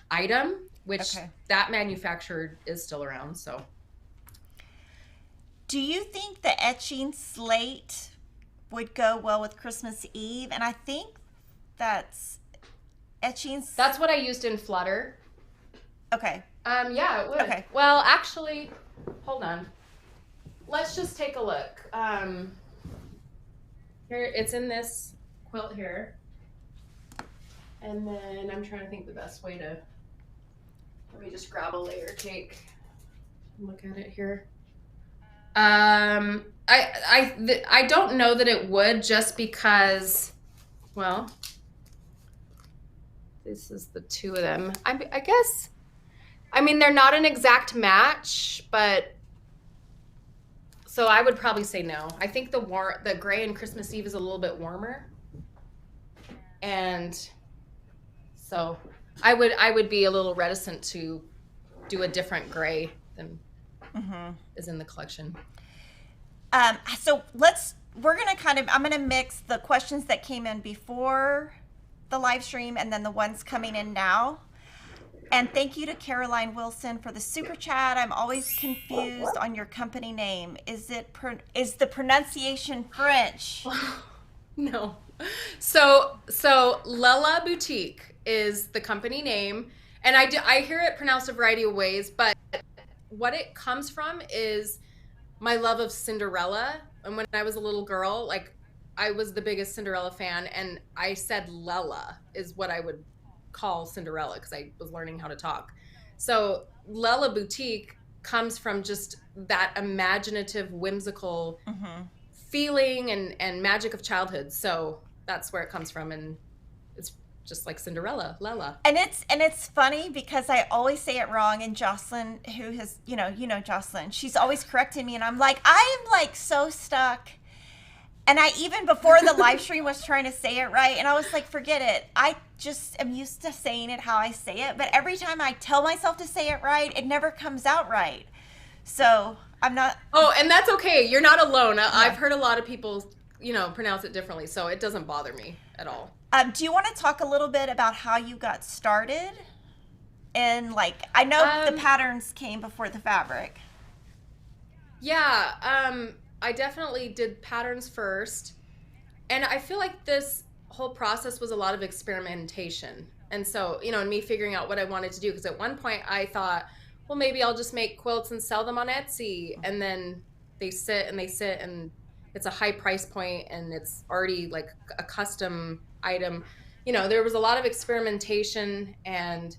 item, which that manufacturer is still around. So, do you think the etching slate would go well with Christmas Eve? And I think that's etching. That's what I used in Flutter. Okay. Yeah, it would. Okay. Well, actually, hold on. Let's just take a look. Here, it's in this quilt here. And then I'm trying to think the best way to, let me just grab a layer cake and look at it here. I don't know that it would, just because, well, this is the two of them. I guess, I mean, they're not an exact match, but so I would probably say no. I think the gray in Christmas Eve is a little bit warmer. And so I would be a little reticent to do a different gray than is in the collection. So I'm gonna mix the questions that came in before the live stream and then the ones coming in now. And thank you to Caroline Wilson for the super chat. I'm always confused on your company name. Is the pronunciation French? No. So Lella Boutique is the company name, and I hear it pronounced a variety of ways, but what it comes from is my love of Cinderella. And when I was a little girl, like, I was the biggest Cinderella fan, and I said Lella is what I would call Cinderella because I was learning how to talk. So Lella Boutique comes from just that imaginative, whimsical feeling and magic of childhood. So that's where it comes from, and it's just like Cinderella, Lella. And it's funny because I always say it wrong, and Jocelyn, who has, you know Jocelyn, she's always correcting me, and I'm like, I am like so stuck. And I, even before the live stream, was trying to say it right, and I was like, forget it. I just am used to saying it how I say it, but every time I tell myself to say it right, it never comes out right. So I'm not. Oh, and that's okay. You're not alone. Yeah. I've heard a lot of people, pronounce it differently, so it doesn't bother me at all. Do you want to talk a little bit about how you got started? And I know the patterns came before the fabric. Yeah, I definitely did patterns first. And I feel like this whole process was a lot of experimentation. And so, and me figuring out what I wanted to do. Because at one point I thought, well, maybe I'll just make quilts and sell them on Etsy. And then they sit and it's a high price point and it's already like a custom item. There was a lot of experimentation, and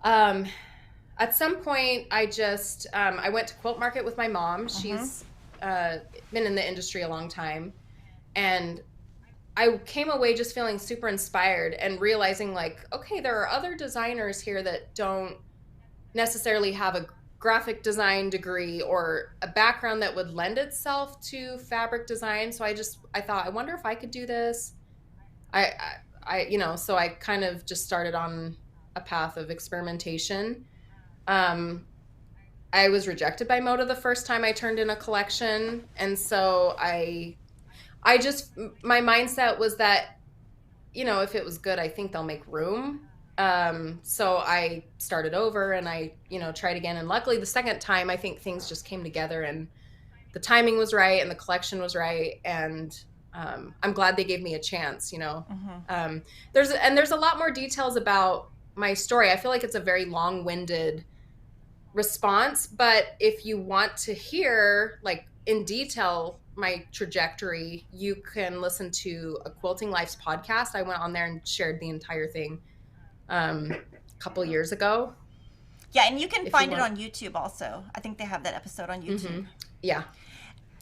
at some point I just I went to Quilt Market with my mom. She's been in the industry a long time, and I came away just feeling super inspired and realizing, like, okay, there are other designers here that don't necessarily have a graphic design degree or a background that would lend itself to fabric design. So I thought, I wonder if I could do this. So I kind of just started on a path of experimentation. I was rejected by Moda the first time I turned in a collection. And so my mindset was that, if it was good, I think they'll make room. So I started over and I, tried again. And luckily the second time, I think things just came together and the timing was right and the collection was right. And I'm glad they gave me a chance, There's a lot more details about my story. I feel like it's a very long-winded response, but if you want to hear, like, in detail my trajectory, you can listen to a Quilting Life's podcast. I went on there and shared the entire thing a couple years ago. Yeah, and you can find it on YouTube also. I think they have that episode on YouTube. Yeah,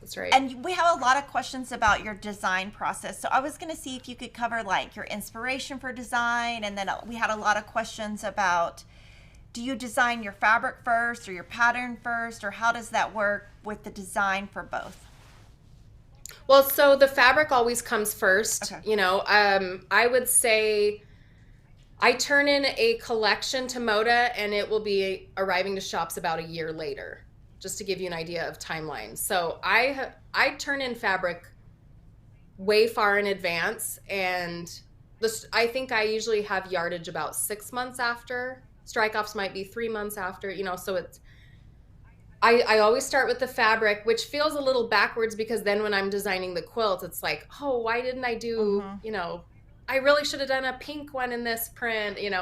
that's right. And we have a lot of questions about your design process. So I was going to see if you could cover your inspiration for design. And then we had a lot of questions about, do you design your fabric first or your pattern first? Or how does that work with the design for both? Well, so the fabric always comes first. Okay. I would say I turn in a collection to Moda and it will be arriving to shops about a year later, just to give you an idea of timeline. So I turn in fabric way far in advance, and I think I usually have yardage about 6 months after. Strike-offs might be 3 months after, so it's, I always start with the fabric, which feels a little backwards because then when I'm designing the quilt, it's like, oh, why didn't I do, I really should have done a pink one in this print, and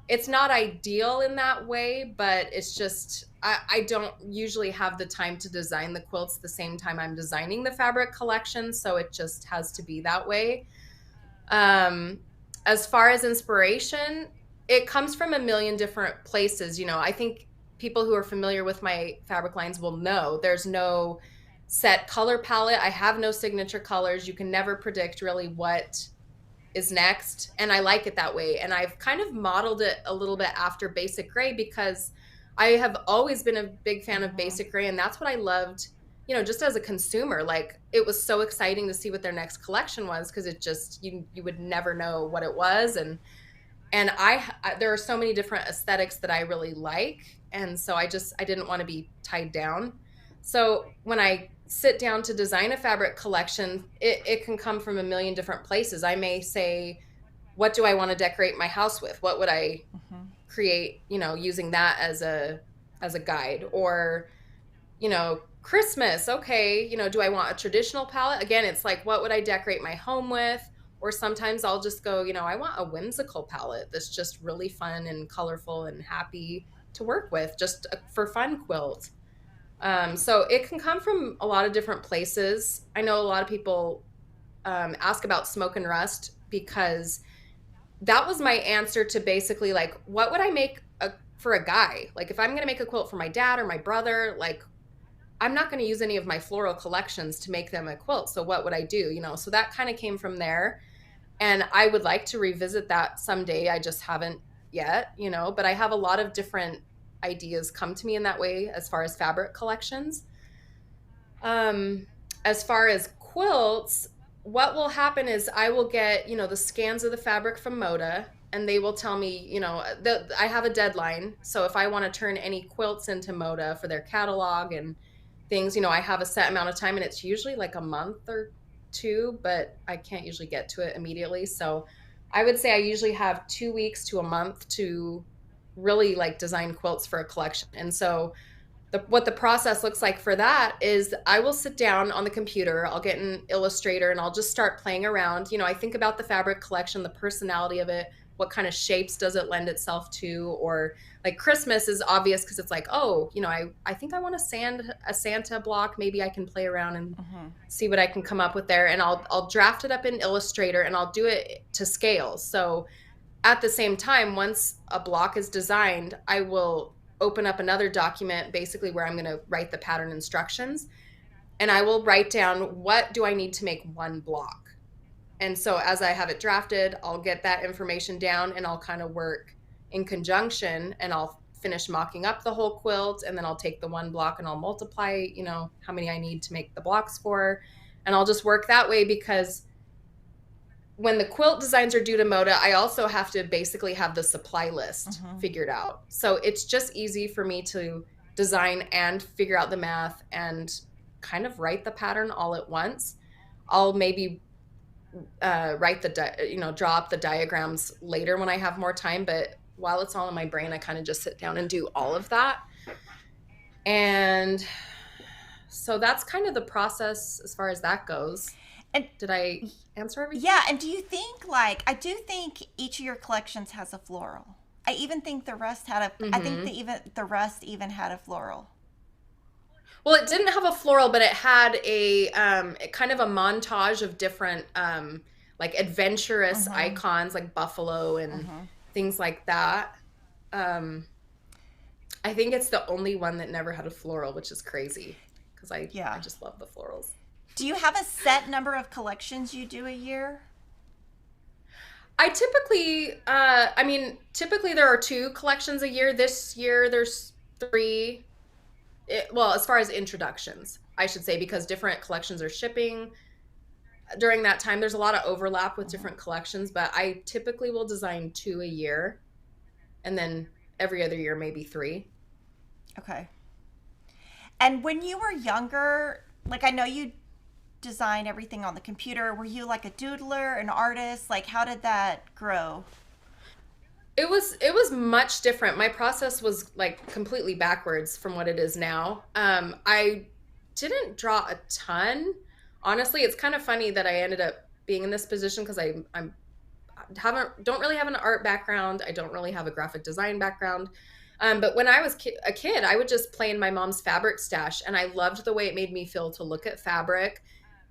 it's not ideal in that way, but it's just, I don't usually have the time to design the quilts the same time I'm designing the fabric collection, so it just has to be that way. Um, as far as inspiration, it comes from a million different places. You know, I think people who are familiar with my fabric lines will know there's no set color palette. I have no signature colors. You can never predict really what is next. And I like it that way. And I've kind of modeled it a little bit after basic gray because I have always been a big fan of basic gray. And that's what I loved, you know, just as a consumer. Like, it was so exciting to see what their next collection was, because it just, you would never know what it was. And there are so many different aesthetics that I really like. And so I didn't want to be tied down. So when I sit down to design a fabric collection, it can come from a million different places. I may say, what do I want to decorate my house with? What would I create, you know, using that as a guide? Or, you know, Christmas, okay, you know, do I want a traditional palette? Again, it's like, what would I decorate my home with? Or sometimes I'll just go, you know, I want a whimsical palette that's just really fun and colorful and happy to work with, just for fun quilt. So it can come from a lot of different places. I know a lot of people ask about smoke and rust, because that was my answer to basically, like, what would I make for a guy? Like, if I'm going to make a quilt for my dad or my brother, like, I'm not going to use any of my floral collections to make them a quilt. So what would I do? You know, so that kind of came from there. And I would like to revisit that someday. I just haven't yet, you know, but I have a lot of different ideas come to me in that way as far as fabric collections. As far as quilts, what will happen is I will get, you know, the scans of the fabric from Moda, and they will tell me, you know, I have a deadline. So if I want to turn any quilts into Moda for their catalog and things, you know, I have a set amount of time, and it's usually like a month or two, but I can't usually get to it immediately. So I would say I usually have 2 weeks to a month to really like design quilts for a collection. And so what the process looks like for that is I will sit down on the computer, I'll get an Illustrator, and I'll just start playing around. You know, I think about the fabric collection, the personality of it, what kind of shapes does it lend itself to? Or like Christmas is obvious because it's like, oh, you know, I think I want a Santa block. Maybe I can play around and see what I can come up with there. And I'll draft it up in Illustrator, and I'll do it to scale. So at the same time, once a block is designed, I will open up another document basically where I'm going to write the pattern instructions, and I will write down, what do I need to make one block? And so as I have it drafted, I'll get that information down, and I'll kind of work in conjunction, and I'll finish mocking up the whole quilt, and then I'll take the one block and I'll multiply, you know, how many I need to make the blocks for. And I'll just work that way, because when the quilt designs are due to Moda, I also have to basically have the supply list figured out. So it's just easy for me to design and figure out the math and kind of write the pattern all at once. I'll maybe draw up the diagrams later when I have more time, but while it's all in my brain, I kind of just sit down and do all of that. And so that's kind of the process as far as that goes. And did I answer everything? Yeah. And do you think, like, I do think each of your collections has a floral. I even think the rust had I think the rust even had a floral. Well, it didn't have a floral, but it had a kind of a montage of different like adventurous icons, like buffalo and things like that. I think it's the only one that never had a floral, which is crazy, because I just love the florals. Do you have a set number of collections you do a year? I typically, typically there are 2 collections a year. This year there's 3. As far as introductions, I should say, because different collections are shipping during that time. There's a lot of overlap with different collections, but I typically will design 2 a year, and then every other year maybe 3. Okay. And when you were younger, like, I know you design everything on the computer. Were you like a doodler, an artist? Like, how did that grow? It was much different. My process was like completely backwards from what it is now. I didn't draw a ton. Honestly, it's kind of funny that I ended up being in this position, because I'm don't really have an art background. I don't really have a graphic design background. But when I was a kid, I would just play in my mom's fabric stash, and I loved the way it made me feel to look at fabric.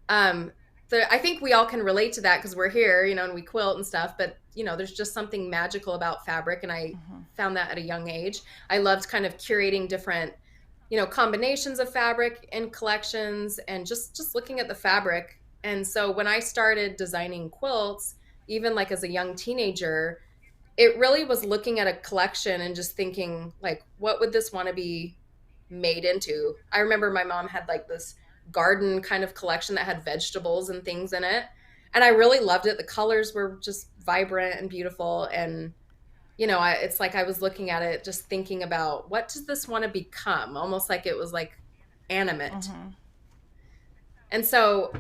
Um, I think we all can relate to that because we're here, and we quilt and stuff. But there's just something magical about fabric, and I found that at a young age. I loved kind of curating different, combinations of fabric in collections, and just looking at the fabric. And so when I started designing quilts, even like as a young teenager, it really was looking at a collection and just thinking like, what would this want to be made into? I remember my mom had like this garden kind of collection that had vegetables and things in it, and I really loved it. The colors were just vibrant and beautiful, and it's like I was looking at it just thinking about, what does this want to become, almost like it was like animate. And so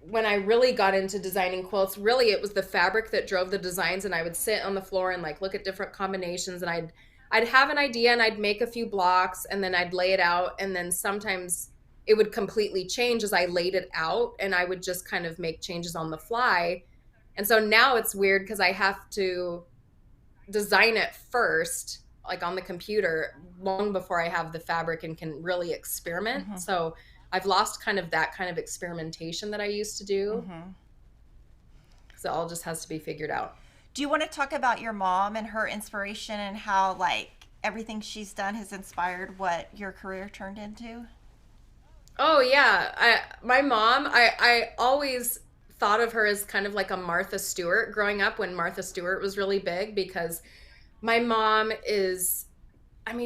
when I really got into designing quilts, really it was the fabric that drove the designs, and I would sit on the floor and like look at different combinations, and I'd have an idea and I'd make a few blocks and then I'd lay it out, and then sometimes it would completely change as I laid it out, and I would just kind of make changes on the fly. And so now it's weird because I have to design it first, like on the computer, long before I have the fabric and can really experiment. So I've lost kind of that kind of experimentation that I used to do. So it all just has to be figured out. Do you want to talk about your mom and her inspiration and how like everything she's done has inspired what your career turned into? Oh yeah. My mom, I always thought of her as kind of like a Martha Stewart growing up, when Martha Stewart was really big, because my mom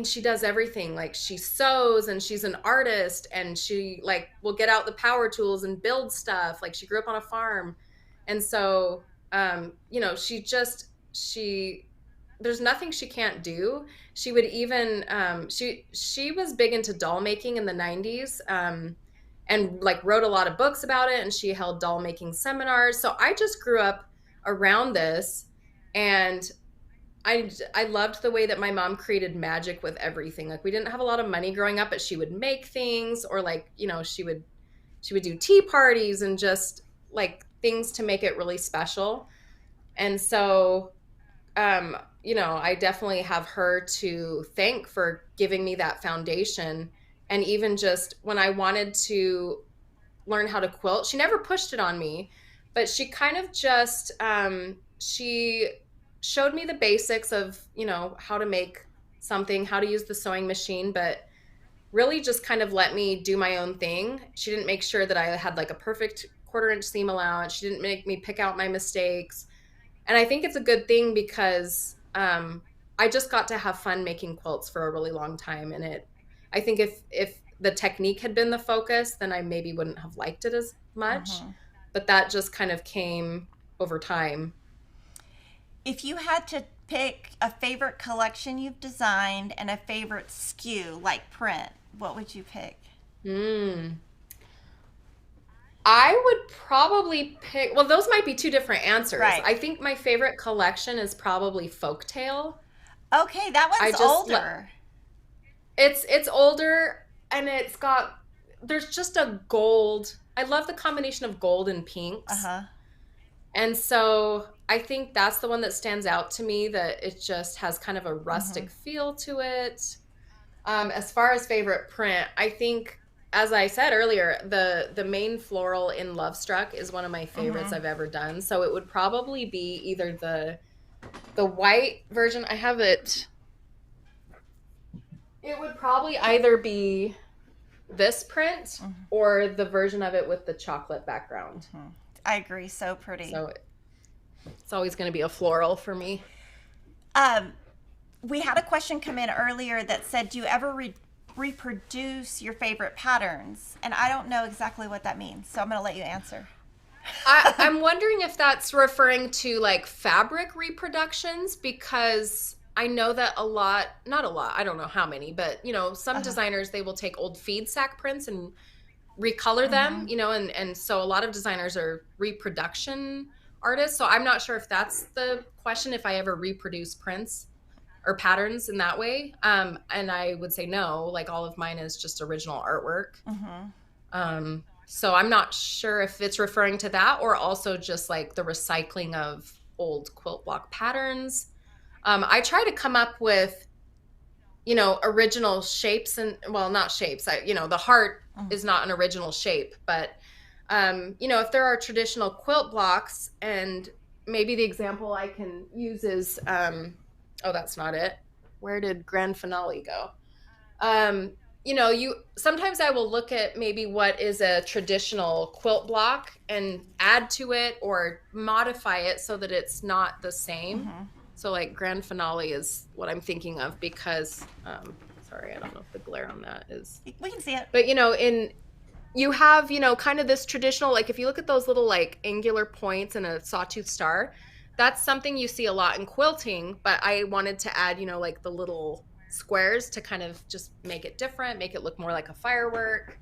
she does everything. Like she sews, and she's an artist, and she like will get out the power tools and build stuff. Like she grew up on a farm. And so, she there's nothing she can't do. She would even, she was big into doll making in the 90s, and like wrote a lot of books about it, and she held doll making seminars. So I just grew up around this, and I loved the way that my mom created magic with everything. Like we didn't have a lot of money growing up, but she would make things, or like, she would do tea parties and just like things to make it really special. And so, I definitely have her to thank for giving me that foundation. And even just when I wanted to learn how to quilt, she never pushed it on me, but she kind of just, she showed me the basics of, how to make something, how to use the sewing machine, but really just kind of let me do my own thing. She didn't make sure that I had like a perfect 1/4 inch seam allowance. She didn't make me pick out my mistakes. And I think it's a good thing because I just got to have fun making quilts for a really long time. And I think if the technique had been the focus, then I maybe wouldn't have liked it as much. But that just kind of came over time. If you had to pick a favorite collection you've designed and a favorite SKU, like print, what would you pick? I would probably pick, well, those might be two different answers. Right. I think my favorite collection is probably Folktale. Okay, that one's older. It's older, and there's just a gold. I love the combination of gold and pinks. And so I think that's the one that stands out to me, that it just has kind of a rustic feel to it. As far as favorite print, I think, as I said earlier, the main floral in Lovestruck is one of my favorites I've ever done. So it would probably be either the white version. I have it. It would probably either be this print or the version of it with the chocolate background. I agree. So pretty. So it's always going to be a floral for me. We had a question come in earlier that said, do you ever reproduce your favorite patterns? And I don't know exactly what that means, so I'm going to let you answer. I'm wondering if that's referring to like fabric reproductions, because I know that not a lot, I don't know how many, but some designers, they will take old feed sack prints and recolor them, and so a lot of designers are reproduction artists. So I'm not sure if that's the question, if I ever reproduce prints or patterns in that way. And I would say no, like all of mine is just original artwork. So I'm not sure if it's referring to that, or also just like the recycling of old quilt block patterns. I try to come up with, you know, original shapes and, well, not shapes. You know, the heart is not an original shape, but, you know, if there are traditional quilt blocks, and maybe the example I can use is, oh, that's not it. Where did grand finale go? You know, sometimes I will look at maybe what is a traditional quilt block and add to it or modify it so that it's not the same. So like grand finale is what I'm thinking of because, sorry, I don't know if the glare on that is. We can see it. But, you know, you have, you know, kind of this traditional, like if you look at those little like angular points and a sawtooth star, that's something you see a lot in quilting, but I wanted to add, you know, like the little squares to kind of just make it different, make it look more like a firework.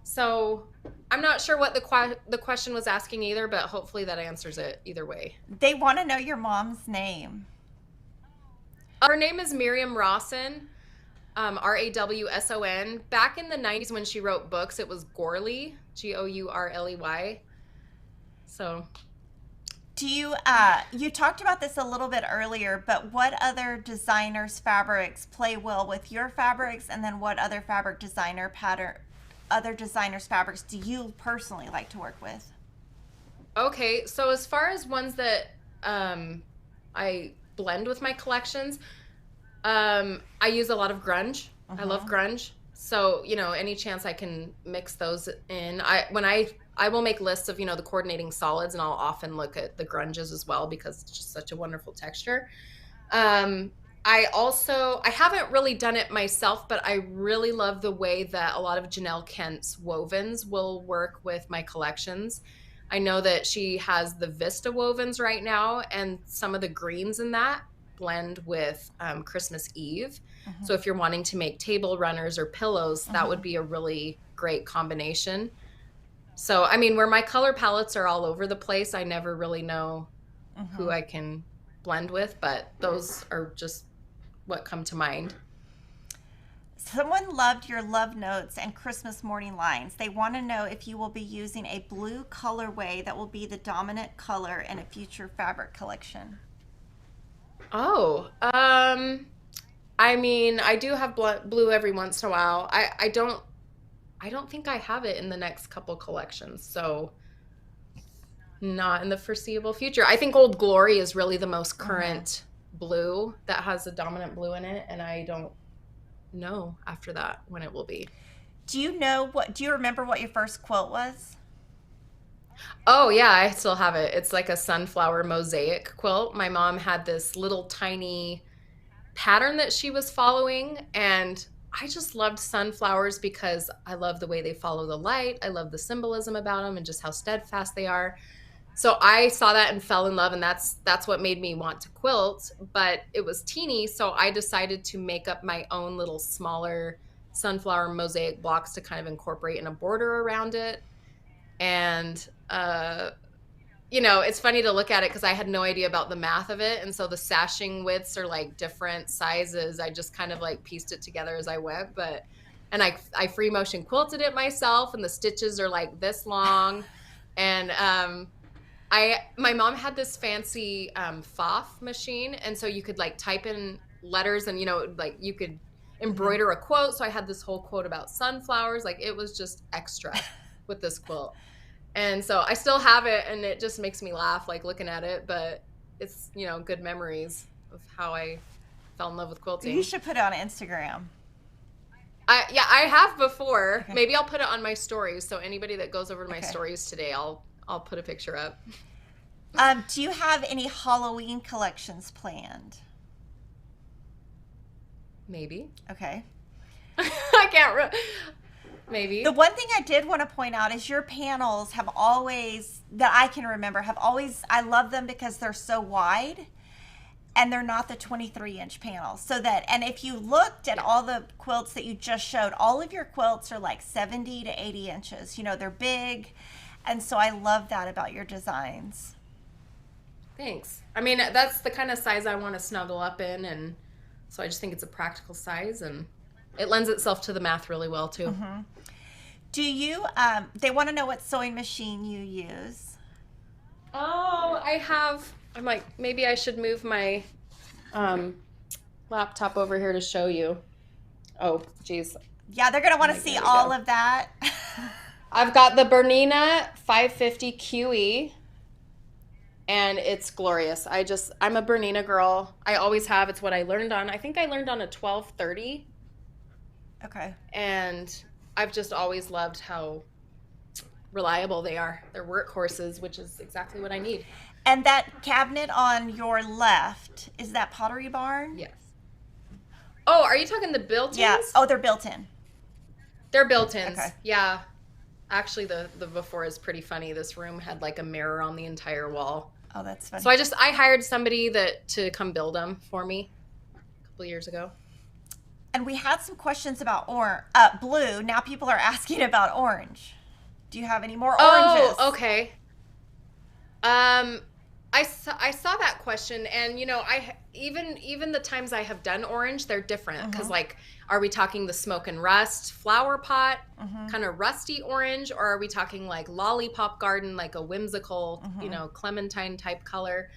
So I'm not sure what the question was asking either, but hopefully that answers it either way. They want to know your mom's name. Her name is Miriam Rawson, Rawson. Back in the 90s when she wrote books, it was Gourley, Gourley. So do you you talked about this a little bit earlier, but what other designers' fabrics play well with your fabrics, and then what other other designers' fabrics do you personally like to work with? Okay, so as far as ones that I blend with my collections, I use a lot of grunge. I love grunge. So, you know, any chance I can mix those in. I will make lists of, you know, the coordinating solids, and I'll often look at the grunges as well because it's just such a wonderful texture. I haven't really done it myself, but I really love the way that a lot of Janelle Kent's wovens will work with my collections. I know that she has the Vista wovens right now, and some of the greens in that blend with Christmas Eve. So if you're wanting to make table runners or pillows, that would be a really great combination. So, I mean, where my color palettes are all over the place, I never really know who I can blend with, but those are just what come to mind. Someone loved your love notes and Christmas morning lines. They want to know if you will be using a blue colorway that will be the dominant color in a future fabric collection. Oh, I mean, I do have blue every once in a while. I don't think I have it in the next couple collections, so not in the foreseeable future. I think Old Glory is really the most current blue that has a dominant blue in it, and I don't know after that when it will be. Do you remember what your first quilt was? Oh yeah, I still have it. It's like a sunflower mosaic quilt. My mom had this little tiny pattern that she was following, and I just loved sunflowers because I love the way they follow the light. I love the symbolism about them and just how steadfast they are. So I saw that and fell in love, and that's what made me want to quilt, but it was teeny, so I decided to make up my own little smaller sunflower mosaic blocks to kind of incorporate in a border around it. And you know, it's funny to look at it because I had no idea about the math of it, and so the sashing widths are like different sizes. I just kind of like pieced it together as I went, and I free motion quilted it myself, and the stitches are like this long. And my mom had this fancy FOF machine, and so you could like type in letters, and you know, like you could embroider a quote. So I had this whole quote about sunflowers. Like it was just extra with this quilt. And so I still have it, and it just makes me laugh like looking at it, but it's, you know, good memories of how I fell in love with quilting. You should put it on Instagram. Yeah, I have before. Okay. Maybe I'll put it on my stories. So anybody that goes over to my stories today, I'll put a picture up. Do you have any Halloween collections planned? Maybe. Okay. I can't. Maybe. The one thing I did want to point out is your panels have always, that I can remember, I love them because they're so wide and they're not the 23-inch panels. So that, and if you looked at all the quilts that you just showed, all of your quilts are like 70 to 80 inches. You know, they're big. And so I love that about your designs. Thanks. I mean, that's the kind of size I want to snuggle up in. And so I just think it's a practical size, and it lends itself to the math really well too. Do you, they want to know what sewing machine you use. Oh, I have I'm like, maybe I should move my um, laptop over here to show you. Oh, geez. Yeah, they're going to want to Like, see there we all go. of that. I've got the Bernina 550 QE, and it's glorious. I'm a Bernina girl. I always have. It's what I learned on. I think I learned on a 1230, Okay. and I've just always loved how reliable they are. They're workhorses, which is exactly what I need. And that cabinet on your left, is that Pottery Barn? Yes. Oh, are you talking the built-ins? Yeah. Oh, they're built in. They're built-ins. Okay. Yeah. Actually, the before is pretty funny. This room had like a mirror on the entire wall. Oh, that's funny. So I hired somebody to come build them for me a couple years ago. And we had some questions about blue. Now people are asking about orange. Do you have any more oranges? Oh, okay. I saw that question, and I even the times I have done orange, they're different because like, are we talking the smoke and rust flower pot kind of rusty orange, or are we talking like lollipop garden, like a whimsical clementine type color?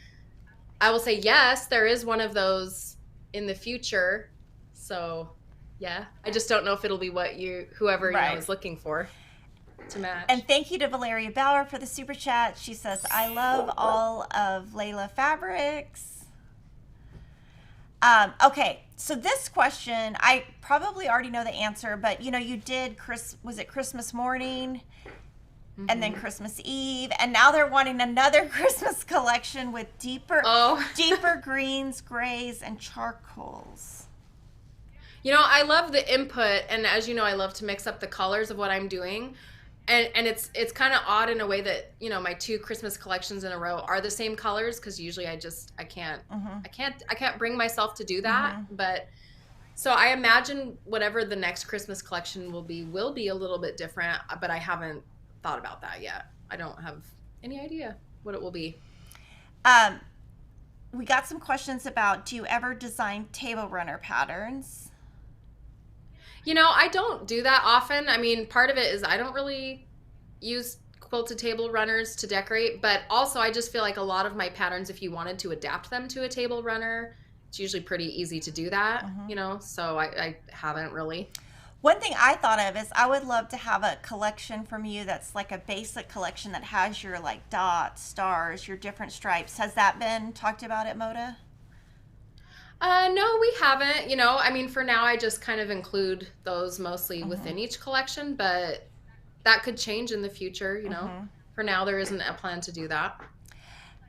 I will say yes, there is one of those in the future. So yeah, I just don't know if it'll be what whoever is looking for to match. And thank you to Valeria Bauer for the super chat. She says, I love all of Lella fabrics. Okay, so this question, I probably already know the answer, but you did was it Christmas morning and then Christmas Eve, and now they're wanting another Christmas collection with deeper greens, grays, and charcoals. I love the input, and as you know, I love to mix up the colors of what I'm doing. And it's kind of odd in a way that my two Christmas collections in a row are the same colors, because usually I can't bring myself to do that. But so I imagine whatever the next Christmas collection will be a little bit different, but I haven't thought about that yet. I don't have any idea what it will be. We got some questions about, do you ever design table runner patterns? I don't do that often. I mean, part of it is I don't really use quilted table runners to decorate, but also I just feel like a lot of my patterns, if you wanted to adapt them to a table runner, it's usually pretty easy to do that, so I haven't really. One thing I thought of is I would love to have a collection from you that's like a basic collection that has your like dots, stars, your different stripes. Has that been talked about at Moda? No, we haven't. I mean, for now, I just kind of include those mostly within each collection, but that could change in the future, For now, there isn't a plan to do that.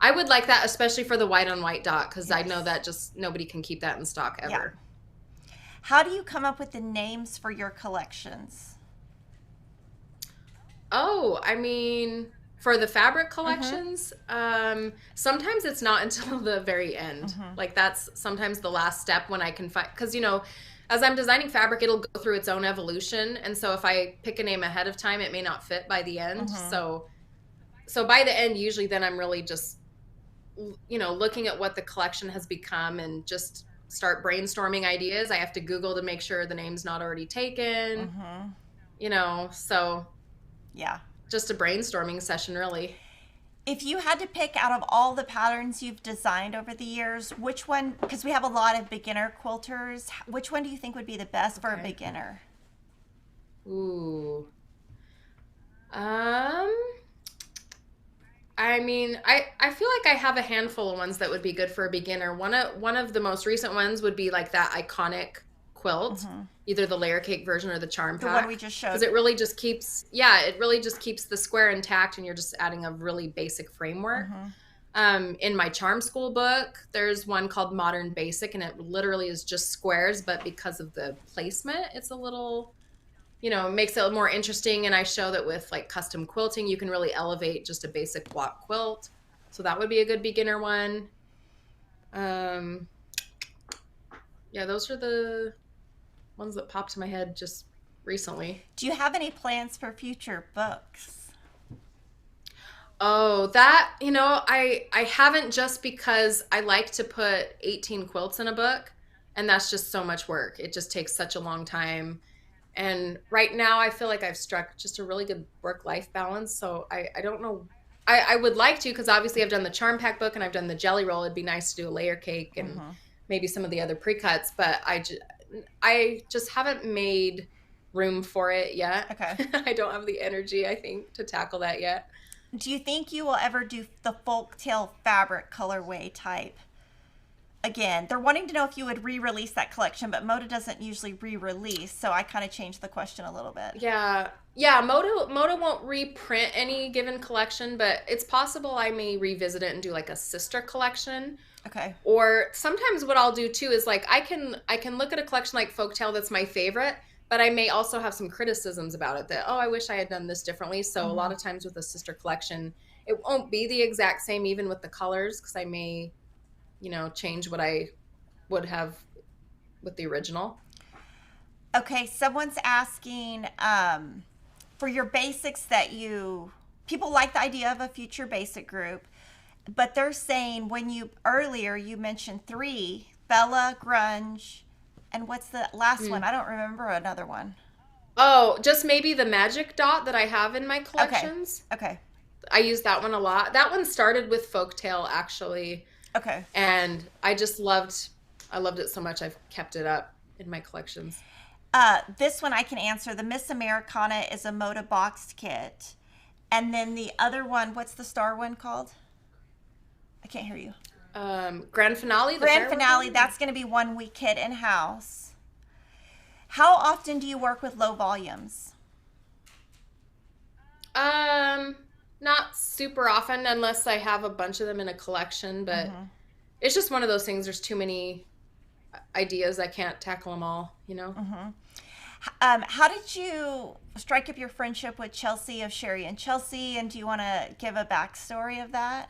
I would like that, especially for the white on white dot, because I know that just nobody can keep that in stock ever. Yeah. How do you come up with the names for your collections? Oh, I mean, for the fabric collections, sometimes it's not until the very end. Like that's sometimes the last step when I can find, because as I'm designing fabric, it'll go through its own evolution, and so if I pick a name ahead of time, it may not fit by the end. So by the end, usually then I'm really just looking at what the collection has become and just start brainstorming ideas. I have to Google to make sure the name's not already taken. So yeah. Just a brainstorming session, really. If you had to pick out of all the patterns you've designed over the years, which one, because we have a lot of beginner quilters, which one do you think would be the best for a beginner? Ooh. I mean, I feel like I have a handful of ones that would be good for a beginner. One of the most recent ones would be like that iconic quilt, either the layer cake version or the charm pack. The one we just showed. Because it really just keeps the square intact, and you're just adding a really basic framework. In my charm school book, there's one called Modern Basic, and it literally is just squares, but because of the placement, it's a little, makes it more interesting. And I show that with like custom quilting, you can really elevate just a basic block quilt. So that would be a good beginner one. Yeah, those are the ones that popped to my head just recently. Do you have any plans for future books? Oh, that, I haven't, just because I like to put 18 quilts in a book, and that's just so much work. It just takes such a long time. And right now I feel like I've struck just a really good work-life balance. So I don't know I would like to, because obviously I've done the charm pack book and I've done the jelly roll. It'd be nice to do a layer cake and maybe some of the other pre-cuts, but I just haven't made room for it yet. Okay. I don't have the energy, I think, to tackle that yet. Do you think you will ever do the folktale fabric colorway type? Again, they're wanting to know if you would re-release that collection, but Moda doesn't usually re-release, so I kind of changed the question a little bit. Yeah. Yeah, Moda won't reprint any given collection, but it's possible I may revisit it and do like a sister collection. Okay. Or sometimes what I'll do too is like I can look at a collection like Folktale that's my favorite, but I may also have some criticisms about it that, oh, I wish I had done this differently. So a lot of times with a sister collection, it won't be the exact same even with the colors, because I may, change what I would have with the original. Okay, someone's asking for your basics people like the idea of a future basic group, but they're saying earlier you mentioned 3, Bella, Grunge, and what's the last one? I don't remember another one. Oh, just maybe the magic dot that I have in my collections. Okay. I use that one a lot. That one started with Folktale, actually. Okay. And I loved it so much I've kept it up in my collections. This one I can answer. The Miss Americana is a Moda boxed kit. And then the other one, what's the star one called? I can't hear you. Grand Finale. Grand Finale, that's going to be one we kit in-house. How often do you work with low volumes? Not super often, unless I have a bunch of them in a collection, but it's just one of those things. There's too many ideas. I can't tackle them all, How did you strike up your friendship with Chelsea of Sherry and Chelsea, and do you want to give a backstory of that?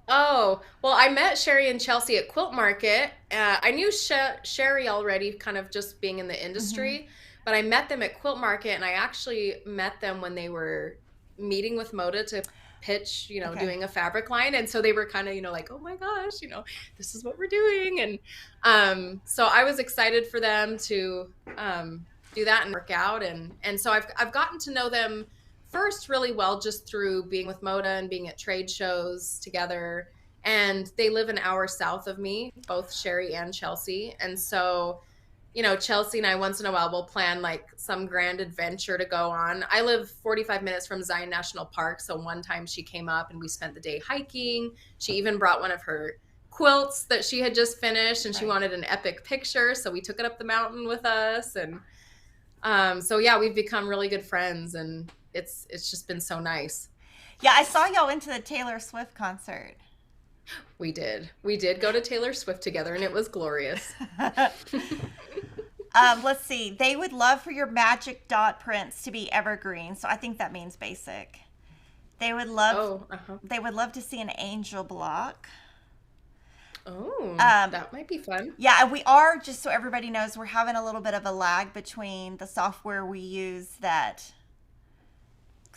Oh, well, I met Sherry and Chelsea at Quilt Market. I knew Sherry already, kind of just being in the industry, but I met them at Quilt Market, and I actually met them when they were meeting with Moda to pitch, doing a fabric line. And so they were kind of, like, oh my gosh, this is what we're doing. And so I was excited for them to do that and work out. And so I've gotten to know them first really well just through being with Moda and being at trade shows together. And they live an hour south of me, both Sherry and Chelsea. And so, Chelsea and I once in a while will plan like some grand adventure to go on. I live 45 minutes from Zion National Park. So one time she came up and we spent the day hiking. She even brought one of her quilts that she had just finished, and she wanted an epic picture. So we took it up the mountain with us. And so, yeah, we've become really good friends, and it's just been so nice. Yeah, I saw y'all into the Taylor Swift concert. We did go to Taylor Swift together, and it was glorious. Let's see. They would love for your magic dot prints to be evergreen. So I think that means basic. They would love to see an angel block. Oh, that might be fun. Yeah, and we are, just so everybody knows, we're having a little bit of a lag between the software we use that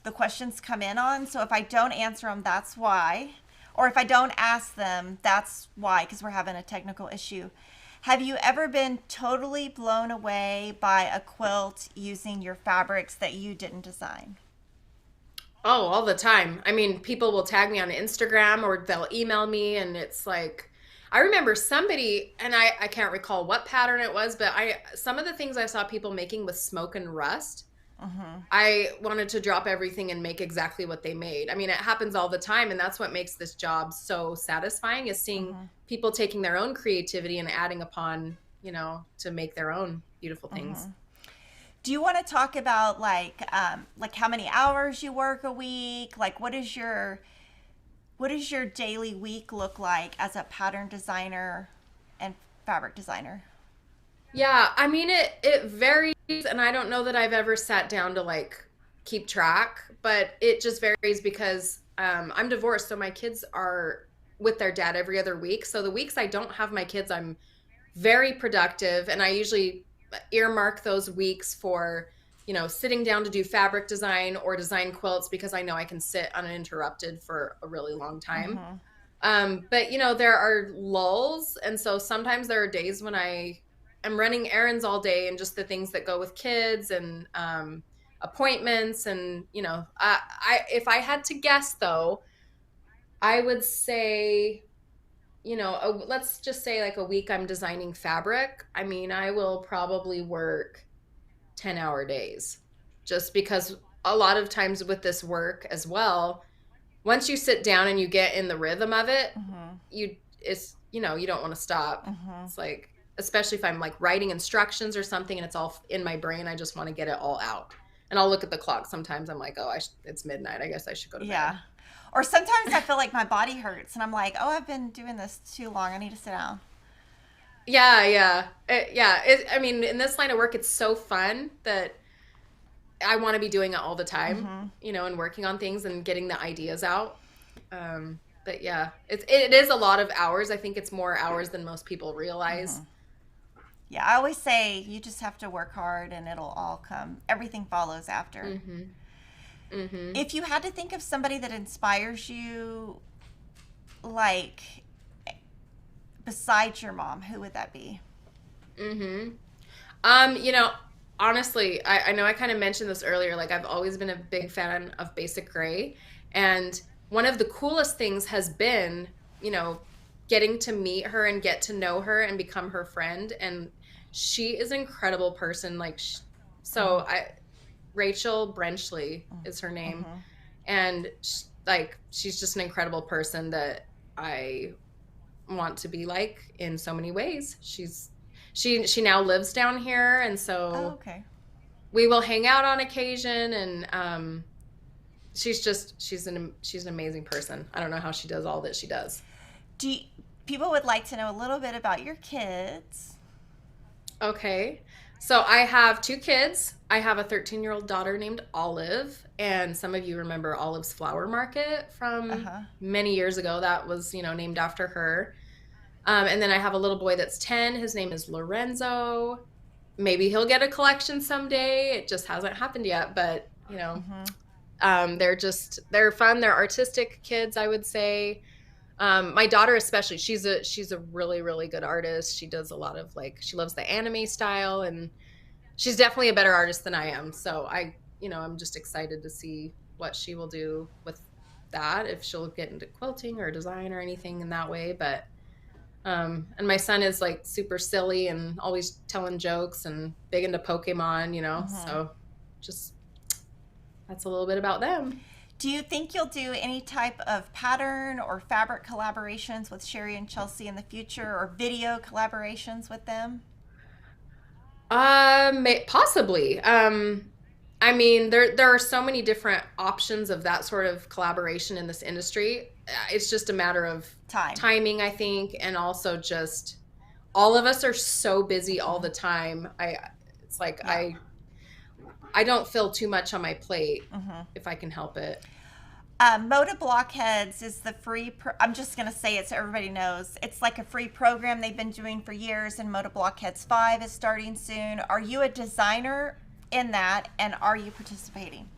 the questions come in on. So if I don't answer them, that's why. Or if I don't ask them, that's why, because we're having a technical issue. Have you ever been totally blown away by a quilt using your fabrics that you didn't design? Oh, all the time. I mean, people will tag me on Instagram or they'll email me, and it's like, I remember somebody, and I can't recall what pattern it was, but some of the things I saw people making with smoke and rust, I wanted to drop everything and make exactly what they made. I mean, it happens all the time, and that's what makes this job so satisfying, is seeing people taking their own creativity and adding upon, to make their own beautiful things. Do you want to talk about like how many hours you work a week? Like what does your daily week look like as a pattern designer and fabric designer? Yeah, I mean, it varies, and I don't know that I've ever sat down to like keep track, but it just varies because I'm divorced, so my kids are with their dad every other week. So the weeks I don't have my kids, I'm very productive, and I usually earmark those weeks for, sitting down to do fabric design or design quilts, because I know I can sit uninterrupted for a really long time. But there are lulls, and so sometimes there are days when I am running errands all day and just the things that go with kids, and appointments. And, if I had to guess though, I would say, let's just say like a week I'm designing fabric. I mean, I will probably work 10-hour days, just because a lot of times with this work as well, once you sit down and you get in the rhythm of it, you don't want to stop. It's like, especially if I'm like writing instructions or something and it's all in my brain, I just want to get it all out. And I'll look at the clock. Sometimes I'm like, oh, it's midnight. I guess I should go to bed. Or sometimes I feel like my body hurts and I'm like, oh, I've been doing this too long. I need to sit down. Yeah. I mean, in this line of work, it's so fun that I want to be doing it all the time, and working on things and getting the ideas out. But yeah, it is a lot of hours. I think it's more hours than most people realize. Yeah, I always say you just have to work hard and it'll all come. Everything follows after. If you had to think of somebody that inspires you, like, besides your mom, who would that be? Honestly, I know I kind of mentioned this earlier. Like, I've always been a big fan of Basic Gray. And one of the coolest things has been, getting to meet her and get to know her and become her friend. And she is an incredible person. Like, Rachel Brenchley is her name. And she's just an incredible person that I want to be like in so many ways. She now lives down here, and so we will hang out on occasion. And she's an amazing person. I don't know how she does all that she does. People would like to know a little bit about your kids. Okay. So I have 2 kids. I have a 13-year-old daughter named Olive, and some of you remember Olive's Flower Market from many years ago. That was, named after her. And then I have a little boy that's 10. His name is Lorenzo. Maybe he'll get a collection someday. It just hasn't happened yet, but they're fun. They're artistic kids, I would say. My daughter especially, she's a really, really good artist. She does a lot of she loves the anime style, and she's definitely a better artist than I am. So I'm just excited to see what she will do with that, if she'll get into quilting or design or anything in that way. But and my son is super silly and always telling jokes and big into Pokemon, so just that's a little bit about them. Do you think you'll do any type of pattern or fabric collaborations with Sherry and Chelsea in the future, or video collaborations with them? Possibly. I mean, there are so many different options of that sort of collaboration in this industry. It's just a matter of timing, I think, and also just all of us are so busy all the time. I don't feel too much on my plate if I can help it. Moda Blockheads is the free, I'm just going to say it so everybody knows. It's like a free program they've been doing for years, and Moda Blockheads 5 is starting soon. Are you a designer in that, and are you participating?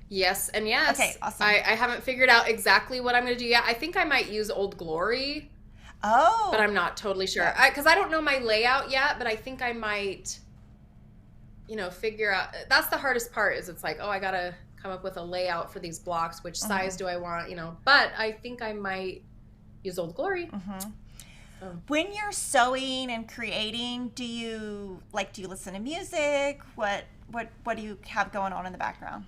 Yes and yes. Okay, awesome. I haven't figured out exactly what I'm going to do yet. I think I might use Old Glory. Oh. But I'm not totally sure. Because I don't know my layout yet, but I think I might figure out. That's the hardest part, is it's like, oh, I got to come up with a layout for these blocks. Which size do I want, But I think I might use Old Glory. So. When you're sewing and creating, do you listen to music? What do you have going on in the background?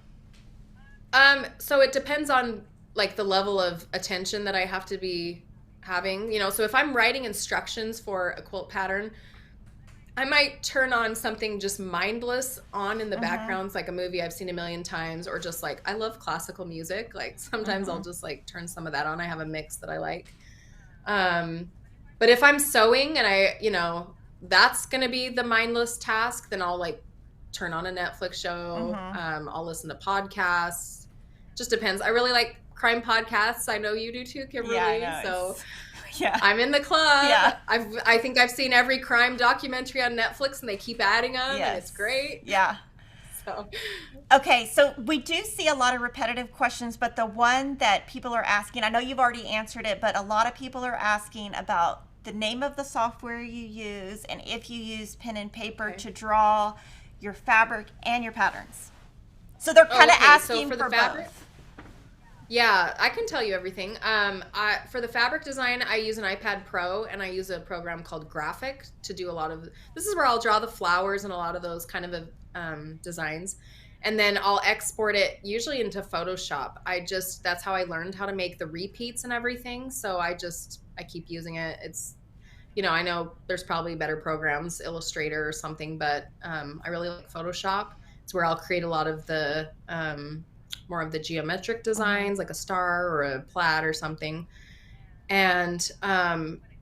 So it depends on the level of attention that I have to be having, so if I'm writing instructions for a quilt pattern, I might turn on something just mindless on in the background, like a movie I've seen a million times, or just I love classical music. Sometimes I'll just turn some of that on. I have a mix that I like. But if I'm sewing and that's going to be the mindless task, then I'll turn on a Netflix show. I'll listen to podcasts. Just depends. I really like crime podcasts. I know you do too, Kimberly. Yeah, so yeah, I'm in the club. Yeah. I think I've seen every crime documentary on Netflix, and they keep adding them, and it's great. Yeah. So. Okay, so we do see a lot of repetitive questions, but the one that people are asking, I know you've already answered it, but a lot of people are asking about the name of the software you use, and if you use pen and paper to draw. your fabric, and your patterns. So they're kind of asking for both. Yeah, I can tell you everything. For the fabric design, I use an iPad Pro, and I use a program called Graphic to do a lot of. This is where I'll draw the flowers and a lot of those kind of designs, and then I'll export it usually into Photoshop. That's how I learned how to make the repeats and everything. So I keep using it. It's, I know there's probably better programs, Illustrator or something, but I really like Photoshop. It's where I'll create a lot of the more of the geometric designs, like a star or a plaid or something. And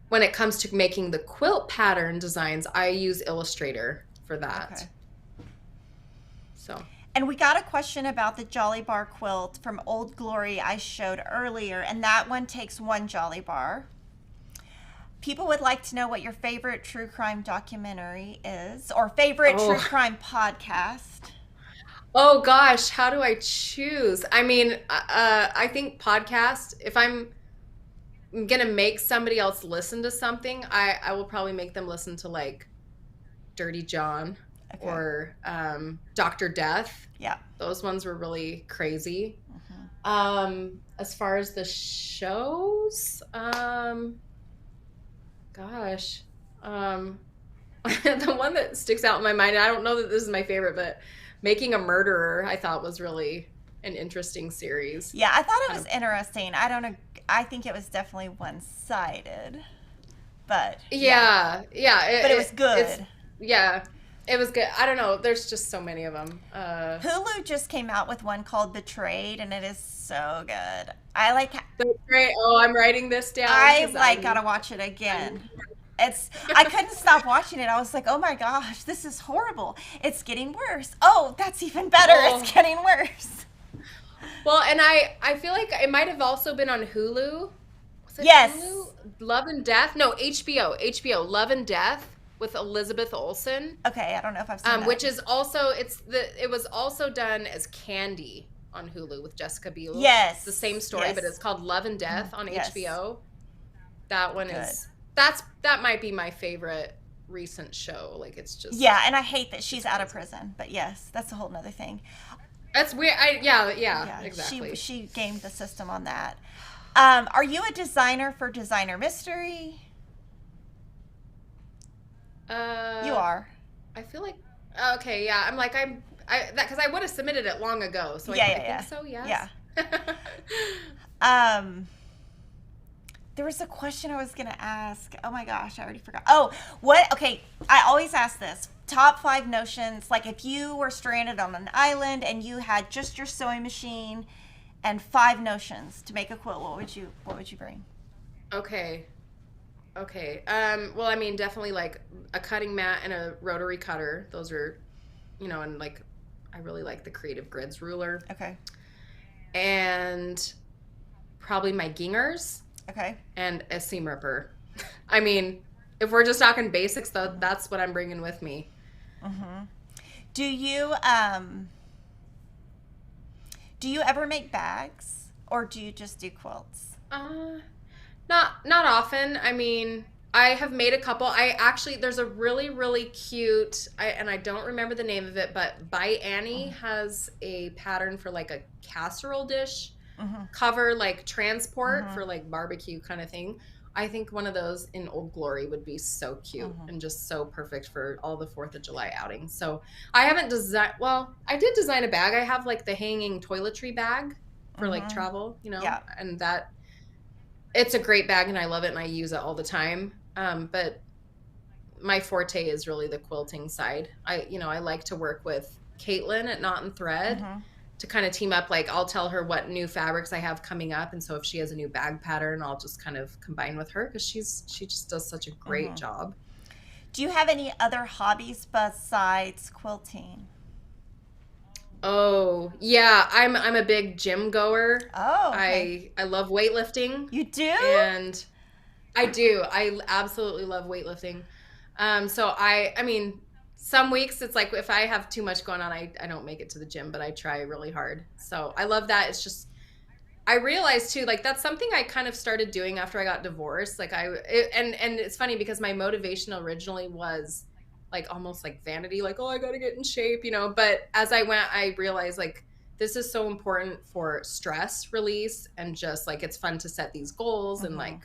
when it comes to making the quilt pattern designs, I use Illustrator for that. Okay. So. And we got a question about the Jolly Bar quilt from Old Glory I showed earlier, and that one takes one Jolly Bar. People would like to know what your favorite true crime documentary is, or favorite true crime podcast. Oh gosh, how do I choose? I mean, I think podcast, if I'm gonna make somebody else listen to something, I will probably make them listen to like Dirty John or Dr. Death. Yeah. Those ones were really crazy. As far as the shows, gosh. The one that sticks out in my mind, I don't know that this is my favorite, but Making a Murderer, I thought was really an interesting series. Yeah, I thought it was interesting. I don't know. I think it was definitely one-sided, but yeah. But it was good. It was good. I don't know. There's just so many of them. Hulu just came out with one called Betrayed, and it is so good. I like. Betrayed. Oh, I'm writing this down. Gotta watch it again. I couldn't stop watching it. I was like, oh my gosh, this is horrible. It's getting worse. Oh, that's even better. It's getting worse. Well, and I feel like it might have also been on Hulu. Was it yes. Hulu? Love and Death? No, HBO. Love and Death with Elizabeth Olsen. Okay, I don't know if I've seen that. Which is also, it was also done as Candy on Hulu with Jessica Biel. Yes. It's the same story, but it's called Love and Death on HBO. That one Good. That might be my favorite recent show. Like, it's just. Yeah, and I hate that she's out of prison, but yes, that's a whole nother thing. That's weird. Yeah, exactly. She gamed the system on that. Are you a designer for Designer Mystery? You are. I feel like. Okay, yeah. I'm like because I would have submitted it long ago. So I think so. Yes. Yeah. There was a question I was going to ask. Oh my gosh, I already forgot. Oh, what? Okay, I always ask this. Top 5 notions, like if you were stranded on an island and you had just your sewing machine and 5 notions to make a quilt, what would you bring? Okay. Well, I mean, definitely like a cutting mat and a rotary cutter. Those are, and like I really like the Creative Grids ruler. Okay. And probably my gingers. Okay. And a seam ripper. I mean, if we're just talking basics, though, that's what I'm bringing with me. Mm-hmm. Do you ever make bags, or do you just do quilts? Not often. I mean, I have made a couple. There's a really, really cute, and I don't remember the name of it, but By Annie has a pattern for like a casserole dish. Cover, like transport for like barbecue kind of thing. I think one of those in Old Glory would be so cute and just so perfect for all the 4th of July outings. So I haven't designed, I did design a bag. I have like the hanging toiletry bag for like travel, and that it's a great bag and I love it and I use it all the time. But my forte is really the quilting side. I like to work with Caitlin at Knot and Thread. To kind of team up, like I'll tell her what new fabrics I have coming up, and so if she has a new bag pattern, I'll just kind of combine with her because she just does such a great job. Do you have any other hobbies besides quilting? Oh yeah, I'm a big gym goer. Oh, okay. I love weightlifting. You do? And I do. I absolutely love weightlifting. So I mean. Some weeks it's like if I have too much going on, I don't make it to the gym, but I try really hard. So I love that. It's just, I realized too, like that's something I kind of started doing after I got divorced. Like and it's funny because my motivation originally was like almost like vanity, like, oh, I got to get in shape, you know. But as I went, I realized like this is so important for stress release, and just like it's fun to set these goals and like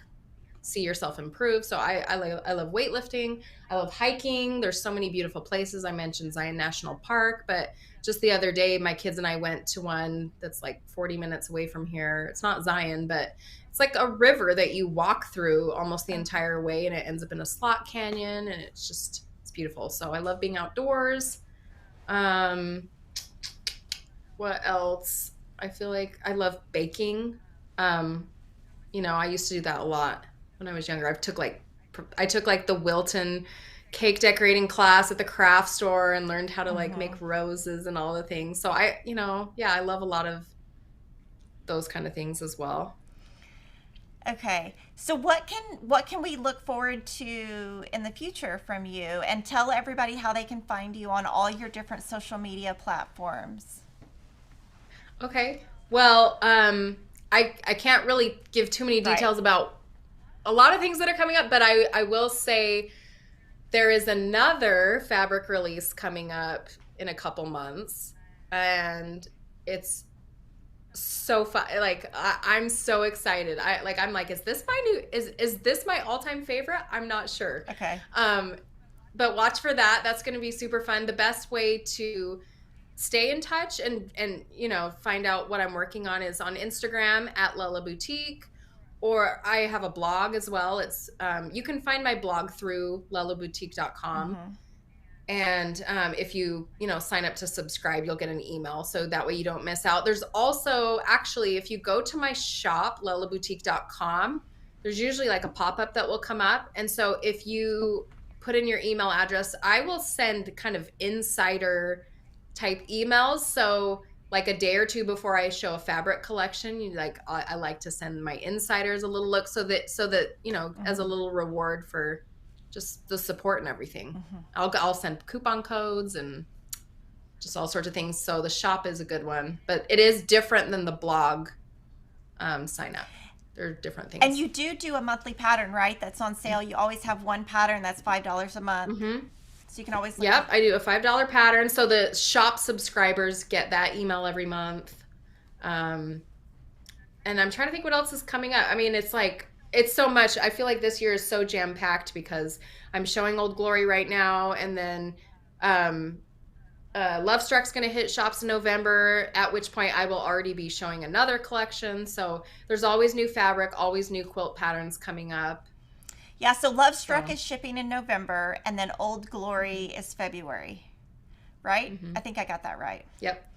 see yourself improve. So I love weightlifting. I love hiking. There's so many beautiful places. I mentioned Zion National Park, but just the other day, my kids and I went to one that's like 40 minutes away from here. It's not Zion, but it's like a river that you walk through almost the entire way, and it ends up in a slot canyon, and it's beautiful. So I love being outdoors. What else? I feel like I love baking. I used to do that a lot when I was younger. I took like the Wilton cake decorating class at the craft store and learned how to like make roses and all the things. So I love a lot of those kind of things as well. Okay. So what can we look forward to in the future from you, and tell everybody how they can find you on all your different social media platforms? Okay. Well, I can't really give too many details about a lot of things that are coming up, but I will say there is another fabric release coming up in a couple months, and it's so fun. Like I'm so excited. I'm like, is this my all-time favorite? I'm not sure. Okay. But watch for that. That's going to be super fun. The best way to stay in touch and find out what I'm working on is on Instagram at Lella Boutique, or I have a blog as well. It's you can find my blog through lellaboutique.com. And if you sign up to subscribe, you'll get an email, so that way you don't miss out. There's also, actually, if you go to my shop, lellaboutique.com, there's usually like a pop-up that will come up. And so if you put in your email address, I will send kind of insider type emails. So like a day or two before I show a fabric collection, I like to send my insiders a little look, so that as a little reward for just the support and everything. I'll send coupon codes and just all sorts of things. So the shop is a good one, but it is different than the blog sign up. They're different things. And you do a monthly pattern, right? That's on sale. You always have one pattern that's $5 a month. So you can always look. Yep, I do a $5 pattern. So the shop subscribers get that email every month. And I'm trying to think what else is coming up. I mean, it's so much. I feel like this year is so jam-packed because I'm showing Old Glory right now, and then Lovestruck's going to hit shops in November, at which point I will already be showing another collection. So there's always new fabric, always new quilt patterns coming up. Yeah, so Lovestruck is shipping in November, and then Old Glory is February, right? I think I got that right. Yep.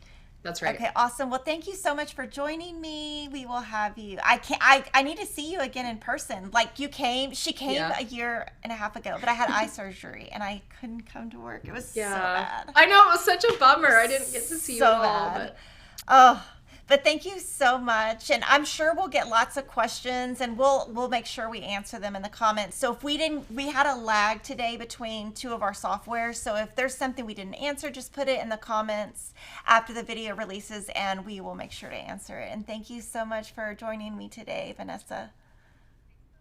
That's right. Okay, awesome. Well, thank you so much for joining me. We will have you. I need to see you again in person. Like she came a year and a half ago, but I had eye surgery and I couldn't come to work. It was so bad. I know, it was such a bummer. I didn't get to see you at all. But thank you so much. And I'm sure we'll get lots of questions, and we'll make sure we answer them in the comments. So if we had a lag today between two of our softwares. So if there's something we didn't answer, just put it in the comments after the video releases, and we will make sure to answer it. And thank you so much for joining me today, Vanessa.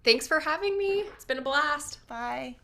Thanks for having me. It's been a blast. Bye.